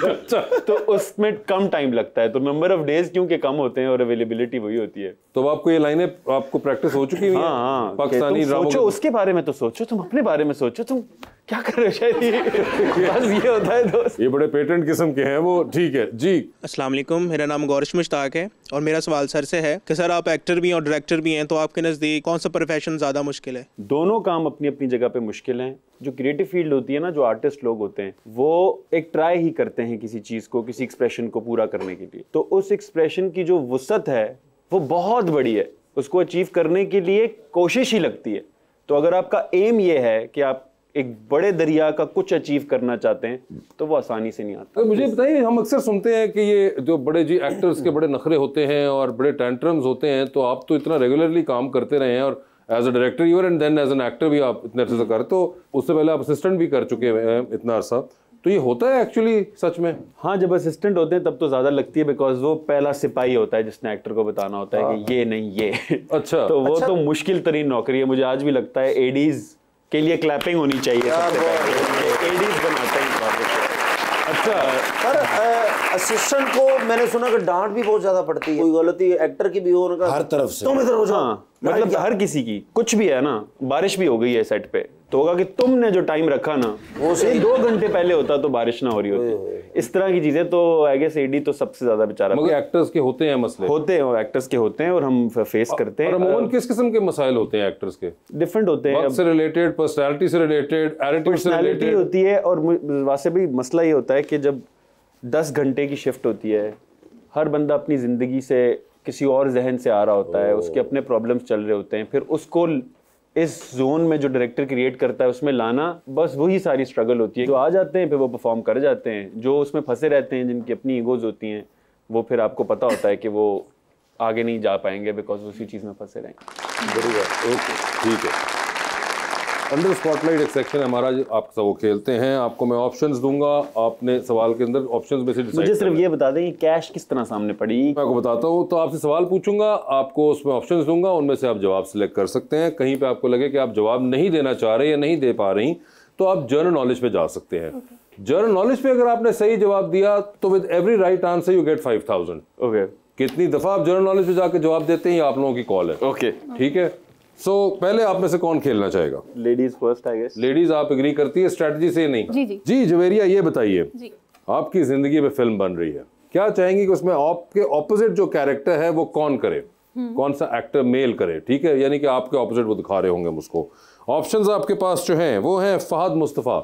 तो उसमें कम टाइम लगता है, तो नंबर ऑफ डेज क्योंकि कम होते हैं और अवेलेबिलिटी वही होती है। तो आपको ये लाइनें आपको प्रैक्टिस हो चुकी है? हाँ, पाकिस्तानी सोचो उसके बारे में, तो सोचो तुम अपने बारे में सोचो, तुम क्या कर रहे हो शायरी। बस ये होता है दोस्त। ये बड़े पेटेंट किस्म के हैं वो। ठीक है जी। अस्सलाम वालेकुम, मेरा नाम गौरिश मुश्ताक है और मेरा सवाल सर से है कि सर आप एक्टर भी और डायरेक्टर भी हैं, तो आपके नज़दीक कौन सा प्रोफेशन ज़्यादा मुश्किल है? दोनों काम अपनी अपनी जगह पे मुश्किल हैं। जो क्रिएटिव फील्ड होती है ना, जो आर्टिस्ट लोग होते हैं, वो एक ट्राई ही करते हैं किसी चीज़ को, किसी एक्सप्रेशन को पूरा करने के लिए, तो उस एक्सप्रेशन की जो वुसअत है वो बहुत बड़ी है, उसको अचीव करने के लिए कोशिश ही लगती है। तो अगर आपका एम ये है कि आप एक बड़े दरिया का कुछ अचीव करना चाहते हैं, तो वो आसानी से नहीं आता। तो मुझे बताइए, हम अक्सर सुनते हैं कि ये जो बड़े जी एक्टर्स के बड़े नखरे होते हैं और बड़े टेंट्रम्स होते हैं, तो आप तो इतना रेगुलरली काम करते रहे हैं और as a director your and then as an actor भी आप इतने अरसे से कर, तो उससे पहले आप असिस्टेंट भी कर चुके हैं इतना अरसा, तो ये होता है एक्चुअली सच में? हाँ, जब असिस्टेंट होते हैं तब तो ज्यादा लगती है, बिकॉज वो पहला सिपाही होता है जिसने एक्टर को बताना होता है कि ये नहीं ये। अच्छा। तो वो तो मुश्किल तरीन नौकरी है। मुझे आज भी लगता है एडीज के लिए क्लैपिंग होनी चाहिए सबसे पहले। एडीज बनाते हैं। अच्छा, पर असिस्टेंट को मैंने सुना कि डांट भी बहुत ज्यादा पड़ती है, कोई गलती एक्टर की भी हो ना, हर तरफ से। तुम इधर हो जाओ। हाँ, मतलब हर किसी की, कुछ भी है ना, बारिश भी हो गई है सेट पे, तो होगा कि तुमने जो टाइम रखा ना वो से 2 घंटे पहले होता तो बारिश ना हो रही होती। इस तरह की चीजें तो आई गेस एडी तो सबसे ज्यादा बेचारा। मगर एक्टर्स के होते हैं मसले, होते हैं, एक्टर्स के होते हैं और हम फेस करते हैं। और अमूमन किस किस्म के मसाइल होते हैं एक्टर्स के? डिफरेंट होते हैं, वक्त से रिलेटेड, पर्सनालिटी से रिलेटेड, एटीट्यूड से रिलेटेड होती है। और वैसे भी मसला ये होता है कि जब 10 घंटे की शिफ्ट होती है, हर बंदा अपनी जिंदगी से किसी और जहन से आ रहा होता है, उसके अपने प्रॉब्लम्स चल रहे होते हैं, फिर उसको इस जोन में जो डायरेक्टर क्रिएट करता है उसमें लाना, बस वही सारी स्ट्रगल होती है। जो आ जाते हैं फिर वो परफॉर्म कर जाते हैं, जो उसमें फंसे रहते हैं, जिनकी अपनी ईगोज होती हैं, वो फिर आपको पता होता है कि वो आगे नहीं जा पाएंगे बिकॉज उसी चीज़ में फंसे रहेंगे। बढ़िया, ओके, ठीक है। अंडर स्पॉटलाइट एक सेक्शन है हमारा, आप सब वो खेलते हैं। आपको मैं ऑप्शंस दूंगा, आपने सवाल के अंदर ऑप्शंस में से डिसाइड। मुझे सिर्फ ये बता दें कि कैश किस तरह सामने पड़ी। मैं आपको बताता हूँ। तो आपसे सवाल पूछूंगा, आपको उसमें ऑप्शंस दूंगा, उनमें से आप जवाब सिलेक्ट कर सकते हैं। कहीं पे आपको लगे कि आप जवाब नहीं देना चाह रहे या नहीं दे पा रही, तो आप जनरल नॉलेज पे जा सकते हैं। जनरल नॉलेज पे अगर आपने सही जवाब दिया तो with every right answer you get 5000। Okay. कितनी दफा आप जनरल नॉलेज पे जाके जवाब देते हैं ये आप लोगों की कॉल है। ओके, ठीक है। सो पहले आप में से कौन खेलना चाहेगा? Ladies first I guess. Ladies आप एग्री करती है स्ट्रेटजी से? नहीं जी जवेरिया, ये बताइए, आपकी जिंदगी में फिल्म बन रही है, क्या चाहेंगी कि उसमें आपके ऑपोजिट जो कैरेक्टर है वो कौन करे, कौन सा एक्टर मेल करे? ठीक है, यानी कि आपके ऑपोजिट वो दिखा रहे होंगे मुझको। ऑप्शंस आपके पास जो हैं वो हैं फहद मुस्तफ़ा,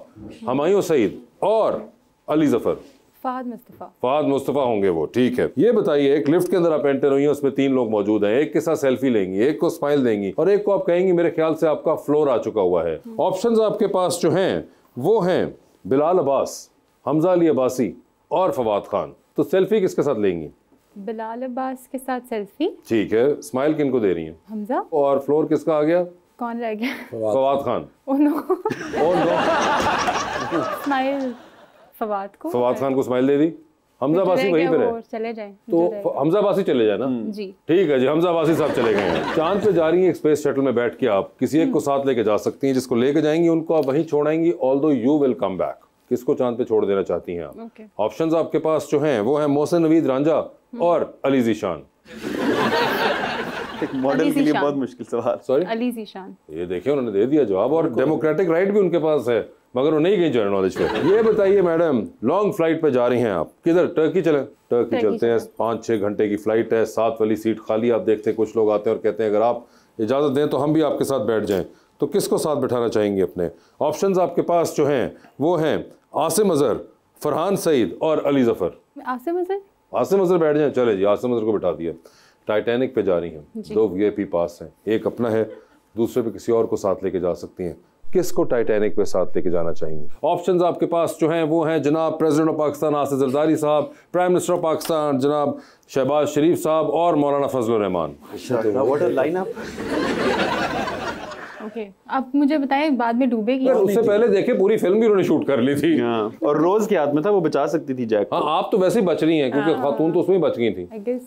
हुमायूं सईद और अली जफर। फहद मुस्तफ़ा होंगे वो। ठीक है, ये बताइए, एक लिफ्ट के अंदर आप एंटर हुई हैं, उसमें 3 लोग मौजूद हैं, एक के साथ सेल्फी लेंगी, एक को स्माइल देंगी और एक को आप कहेंगी मेरे ख्याल से आपका फ्लोर आ चुका हुआ है। ऑप्शंस आपके पास जो हैं वो हैं बिलाल अब्बास, हमजा अली अब्बासी और फवाद खान। तो सेल्फी किसके साथ लेंगी? बिलाल अब्बास के साथ सेल्फी। ठीक है, स्माइल किनको दे रही हैं? हमजा। और फ्लोर किसका आ गया? कौन रह गया? Fawad Khan. Oh no. Smile Fawad को। फवाद खान को स्माइल दे दी, हमजा बासी वहीं पे रहे, चले जाए तो हमजा बासी चले जाए ना जी। ठीक है जी, हमजा बासी साहब चले गए हैं। चांद पे जा रही हैं, एक स्पेस शटल में बैठ के आप किसी एक को साथ लेके जा सकती हैं, जिसको लेके जाएंगी उनको आप वहीं छोड़ाएंगी, although you will come back. किसको चांद पे छोड़ देना चाहती हैं आप? ऑप्शंस आपके पास जो हैं वो हैं मोहसिन नवीद रांझा और अली ज़ीशान। एक मॉडल के लिए बहुत मुश्किल सवाल। सॉरी, अली ज़ीशान। ये देखिए उन्होंने दे दिया जवाब और डेमोक्रेटिक राइट भी उनके पास है, मगर वो नहीं गई जनरल नॉलेज पे। ये बताइए मैडम, लॉन्ग फ्लाइट पे जा रही हैं आप, किधर? टर्की चले? टर्की चलते हैं, 5-6 घंटे की फ्लाइट है, 7 वाली सीट खाली। आप देखते हैं कुछ लोग आते हैं और कहते हैं अगर आप इजाज़त दें तो हम भी आपके साथ बैठ जाएं, तो किसको साथ बैठाना चाहेंगे अपने? ऑप्शंस आपके पास जो हैं वो हैं आसिम अजहर, फरहान सईद और अली जफर। आसिम अजहर। आसिम अजहर बैठ जाएं, चले जी, आसिम अजहर को बैठा दिया। टाइटैनिक पे जा रही हैं, 2 VIP पास हैं, एक अपना है, दूसरे पे किसी और को साथ लेके जा सकती हैं। किसको टाइटैनिक पे साथ लेके जाना चाहेंगी? ऑप्शंस आपके पास जो हैं वो हैं जनाब प्रेसिडेंट ऑफ पाकिस्तान आसिफ जरदारी साहब, प्राइम मिनिस्टर ऑफ पाकिस्तान जनाब शहबाज शरीफ साहब और मौलाना Fazlur Rahman. What a lineup. Okay, आप मुझे बताएं बाद में डूबेगी? उससे पहले देखे पूरी फिल्म भी उन्होंने शूट कर ली थी। और रोज के हाथ में था, वो बचा सकती थी जैक। हाँ, आप तो वैसे ही बच रही हैं क्योंकि खातून तो उसमें बच गई थी। I guess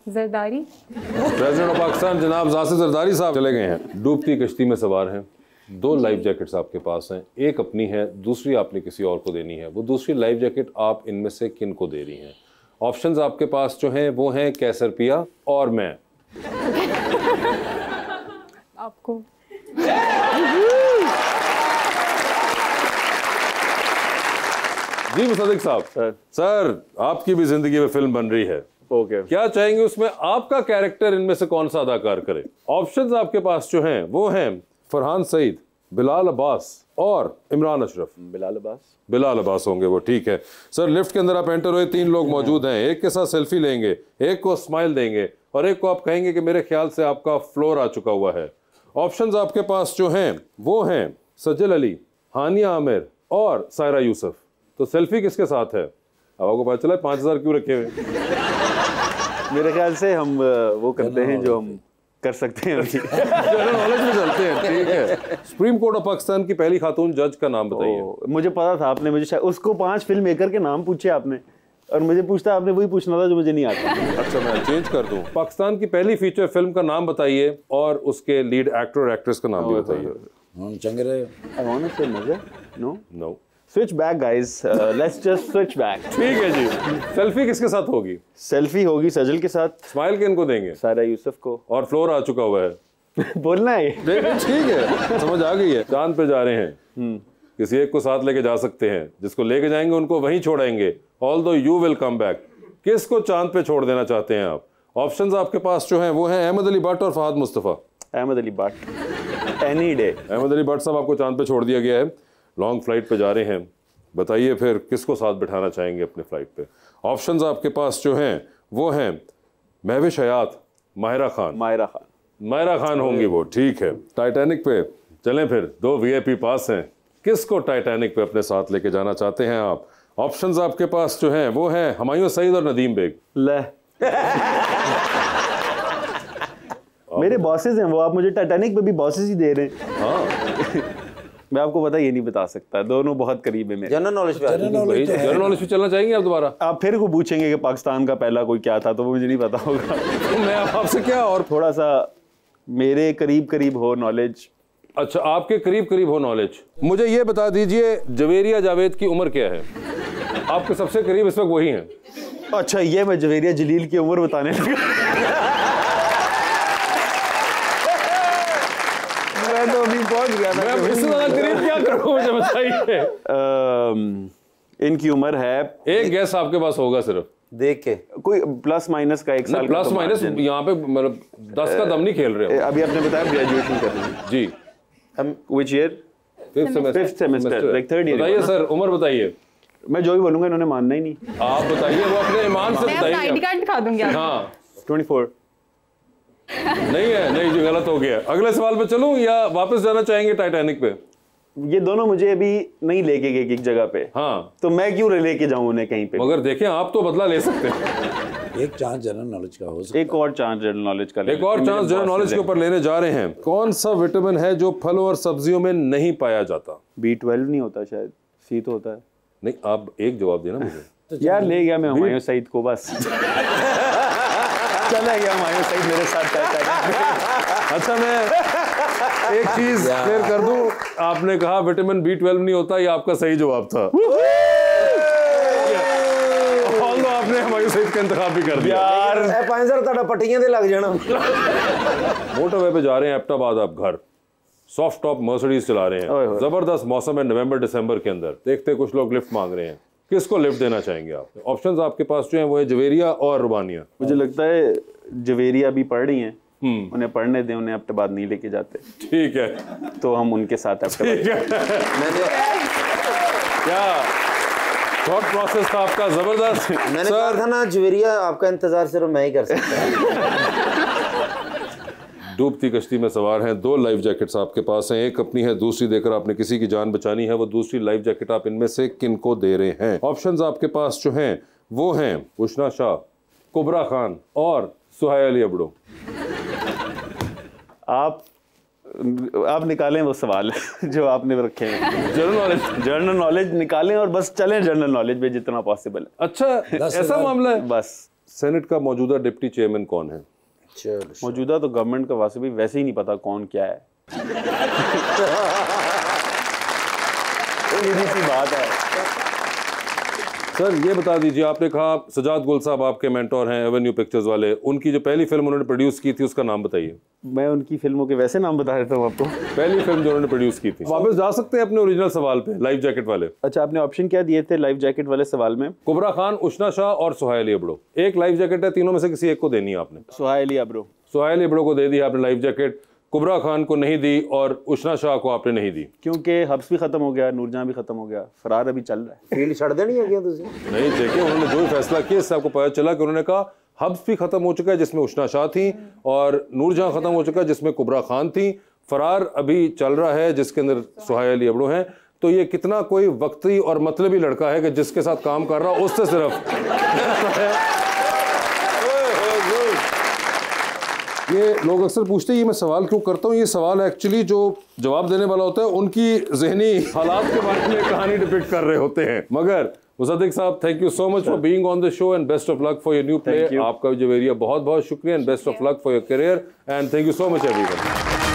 Zardari. President of Pakistan जनाब आसिफ जरदारी साहब चले गए हैं। डूबती कश्ती में सवार हैं, 2 लाइफ जैकेट्स आपके पास हैं, एक अपनी है, दूसरी आपने किसी और को देनी है। वो दूसरी लाइफ जैकेट आप इनमें से किन को दे रही हैं? ऑप्शंस आपके पास जो हैं वो हैं कैसर पिया और मैं। आपको जी मुसद्दिक साहब। सर आपकी भी जिंदगी में फिल्म बन रही है, ओके, क्या चाहेंगे उसमें आपका कैरेक्टर इनमें से कौन सा अदाकार करे? ऑप्शंस आपके पास जो हैं वो हैं फरहान सईद, बिलाल अब्बास और इमरान अशरफ। बिलाल अब्बास होंगे वो, ठीक है सर। लिफ्ट के अंदर आप एंटर हुए, 3 लोग मौजूद हैं, एक के साथ सेल्फी लेंगे, एक को स्माइल देंगे और एक को आप कहेंगे कि मेरे ख्याल से आपका फ्लोर आ चुका हुआ है। ऑप्शंस आपके पास जो हैं वो हैं सज्जल अली, हानिया आमिर और सायरा यूसुफ। तो सेल्फी किसके साथ है? अब आपको पता चला 5000 क्यों रखे हुए? मेरे ख्याल से हम वो करते हैं जो हम कर सकते हैं। जनरल नॉलेज में चलते हैं, ठीक है। सुप्रीम कोर्ट ऑफ पाकिस्तान की पहली खातून जज का नाम बताइए। मुझे पता था, आपने मुझे उसको 5 फिल्म मेकर के नाम पूछे आपने, और मुझे पूछता आपने वही पूछना था जो मुझे नहीं आता। अच्छा, मैं चेंज कर दूं। पाकिस्तान की पहली फीचर फिल्म का नाम बताइए और उसके लीड एक्टर और एक्ट्रेस का नाम भी बताइए। चंगरे। I want to say no. Switch back guys, let's just switch back. ठीक है जी। सेल्फी किसके साथ होगी? सेल्फी होगी सजल के साथ। स्माइल किन को देंगे? सायरा यूसुफ को। और फ्लोर आ चुका हुआ है। बोलना है ठीक है, समझ आ गई है। चांद पे जा रहे हैं, किसी एक को साथ लेके जा सकते हैं, जिसको लेके जाएंगे उनको वहीं छोड़ेंगे, although you will come back. किसको चांद पे छोड़ देना चाहते हैं आप? ऑप्शंस आपके पास जो हैं वो हैं अहमद अली भट्ट और फहद मुस्तफ़ा। Ahmad Ali Bhatt, any day. अहमद अली भट्ट साहब आपको चांद पे छोड़ दिया गया है, लॉन्ग फ्लाइट पे जा रहे हैं, बताइए फिर किसको साथ बिठाना चाहेंगे अपने फ्लाइट पे? ऑप्शंस आपके पास जो हैं वो हैं महविश हयात, माहिरा खान होंगी वो, ठीक है। टाइटैनिक पे चलें फिर, 2 VIP पास हैं, किसको टाइटैनिक पे अपने साथ लेके जाना चाहते हैं आप? ऑप्शंस आपके पास जो हैं वो हैं हुमायूं सईद और नदीम बेग। मेरे बॉसेस हैं वो, आप मुझे टाइटैनिक पे भी बॉसेस ही दे रहे हैं। हाँ मैं आपको पता ये नहीं बता सकता, दोनों बहुत करीब है मेरे। जनरल नॉलेज पे चलना चाहेंगे आप दोबारा? आप फिर को पूछेंगे कि पाकिस्तान का पहला कोई क्या था, तो वो मुझे नहीं पता होगा। तो मैं आपसे क्या और थोड़ा सा मेरे करीब हो नॉलेज। अच्छा, आपके करीब हो नॉलेज। मुझे ये बता दीजिए जवेरिया जावेद की उम्र क्या है? आपके सबसे करीब इस वक्त वही हैं। अच्छा, ये मैं जवेरिया जलील की उम्र बताने लगा। मैं तो अभी पहुंच गया था। मैं इससे ज्यादा करीब क्या करूं, मुझे बताइए। इनकी उम्र है, एक गैस आपके पास होगा सिर्फ देख के, कोई प्लस माइनस का 1 साल। प्लस माइनस यहाँ पे मतलब 10 का दम नहीं खेल रहे हो। अभी आपने बताया ग्रेजुएशन कर रहे हैं जी। Which year? 5th semester, like 3rd year। बताइए सर, उम्र बताइए। मैं जो भी बोलूंगा इन्होंने मानना ही नहीं। आप बताइए, वो अपने ईमान से बताइए। आईडी कार्ड दिखा दूंगी आपको। हाँ 24। नहीं है, नहीं जो गलत हो गया। अगले सवाल पे चलूं या वापस जाना चाहेंगे टाइटैनिक पे? ये दोनों मुझे अभी नहीं लेके गए एक जगह पे। हाँ, तो मैं क्यों लेके जाऊं उन्हें कहीं पे? मगर देखें आप तो बदला ले सकते हैं। एक चांस जनरल नॉलेज का हो सकता है। एक और चांस जनरल नॉलेज का, एक और चांस जनरल नॉलेज के ऊपर लेने जा रहे हैं। कौन सा विटामिन है जो फलों और सब्जियों में नहीं पाया जाता? B12 नहीं होता शायद, C तो होता है। नहीं, आप एक जवाब देना मुझे। यार ले गया मैं हुमायूं सईद को, बस चला गया हुमायूं सईद मेरे साथ। अच्छा, मैं एक चीज क्लियर कर दूं, आपने कहा विटामिन B12 नहीं होता, ये आपका सही जवाब था। आपने हुमायूं सईद का इंतखाब भी कर दिया। यार 5000 ਤੁਹਾਡਾ ਪੱਟੀਆਂ ਦੇ ਲੱਗ ਜਾਣਾ। मोटरवे पे जा रहे हैं एबटाबाद आप घर, सॉफ्ट टॉप मर्सिडीज चला रहे हैं, जबरदस्त मौसम है नवंबर दिसंबर के अंदर, देखते कुछ लोग लिफ्ट मांग रहे हैं, किसको लिफ्ट देना चाहेंगे आप? ऑप्शंस आपके पास जो हैं वो है जवेरिया और रुबानिया। मुझे लगता है जवेरिया भी पढ़ रही हैं, उन्हें पढ़ने दें, उन्हें एबटाबाद नहीं लेके जाते। ठीक है, तो हम उनके साथ एबटाबाद। थॉट प्रोसेस था आपका जबरदस्त। मैंने कहा था ना जवेरिया, आपका इंतजार सिर्फ मैं ही कर सकता हूँ। डूबती कश्ती में सवार हैं, 2 लाइफ जैकेट्स आपके पास हैं, एक अपनी है, दूसरी देकर आपने किसी की जान बचानी है। वो दूसरी लाइफ जैकेट आप इनमें से किन को दे रहे हैं? ऑप्शंस आपके पास जो हैं वो हैं उशना शाह, कुबरा खान और सुहाय अली अबड़ो। आप निकालें वो सवाल जो आपने रखे हैं। जनरल नॉलेज निकालें और बस चलें जनरल नॉलेज में जितना पॉसिबल है। अच्छा, ऐसा मामला है? बस। सेनेट का मौजूदा डिप्टी चेयरमैन कौन है? मौजूदा तो गवर्नमेंट का वासे भी वैसे ही नहीं पता कौन क्या है। सीधी सी बात है। सर ये बता दीजिए, आपने कहा सजाद गुल साहब आपके मेंटोर हैं एवेन्यू पिक्चर्स वाले, उनकी जो पहली फिल्म उन्होंने प्रोड्यूस की थी उसका नाम बताइए। मैं उनकी फिल्मों के वैसे नाम बता देता हूँ आपको। पहली फिल्म जो उन्होंने प्रोड्यूस की थी। वापस जा सकते हैं अपने ओरिजिनल सवाल पे, लाइफ जैकेट वाले। अच्छा, आपने ऑप्शन क्या दिए थे लाइफ जैकेट वाले सवाल में? कुबरा खान, उशना शाह और सुहाय अली अबड़ो। एक लाइफ जैकेट है, तीनों में से किसी एक को देनी है आपने। सुहाय अली अबड़ो। सुहाय अली अबड़ो को दे दी आपने लाइफ जैकेट, कुबरा खान को नहीं दी और उशना शाह को आपने नहीं दी। क्योंकि हब्स भी खत्म हो गया, नूरजहां भी खत्म हो गया, फरार अभी चल रहा है। फील्ड छड़ देनी है क्या तुझे? नहीं, देखिए उन्होंने जो फैसला किया इससे आपको पता चला कि उन्होंने कहा हब्स भी खत्म हो चुका है जिसमें उशना शाह थी, और नूरजहां खत्म हो चुका है जिसमें कुबरा खान थी, फरार अभी चल रहा है जिसके अंदर सुहाय अली अबड़ो हैं। तो ये कितना कोई वक्ती और मतलबी लड़का है कि जिसके साथ काम कर रहा उससे सिर्फ ये लोग अक्सर पूछते हैं ये मैं सवाल क्यों करता हूँ। ये सवाल एक्चुअली जो जवाब देने वाला होता है उनकी ज़हनी हालात के बारे में कहानी डिपिक्ट कर रहे होते हैं। मगर मुसद्दिक साहब, thank you so much for being on the show and best of luck for your new play. आपका जवेरिया बहुत बहुत शुक्रिया and best of luck for your career and thank you so much everyone.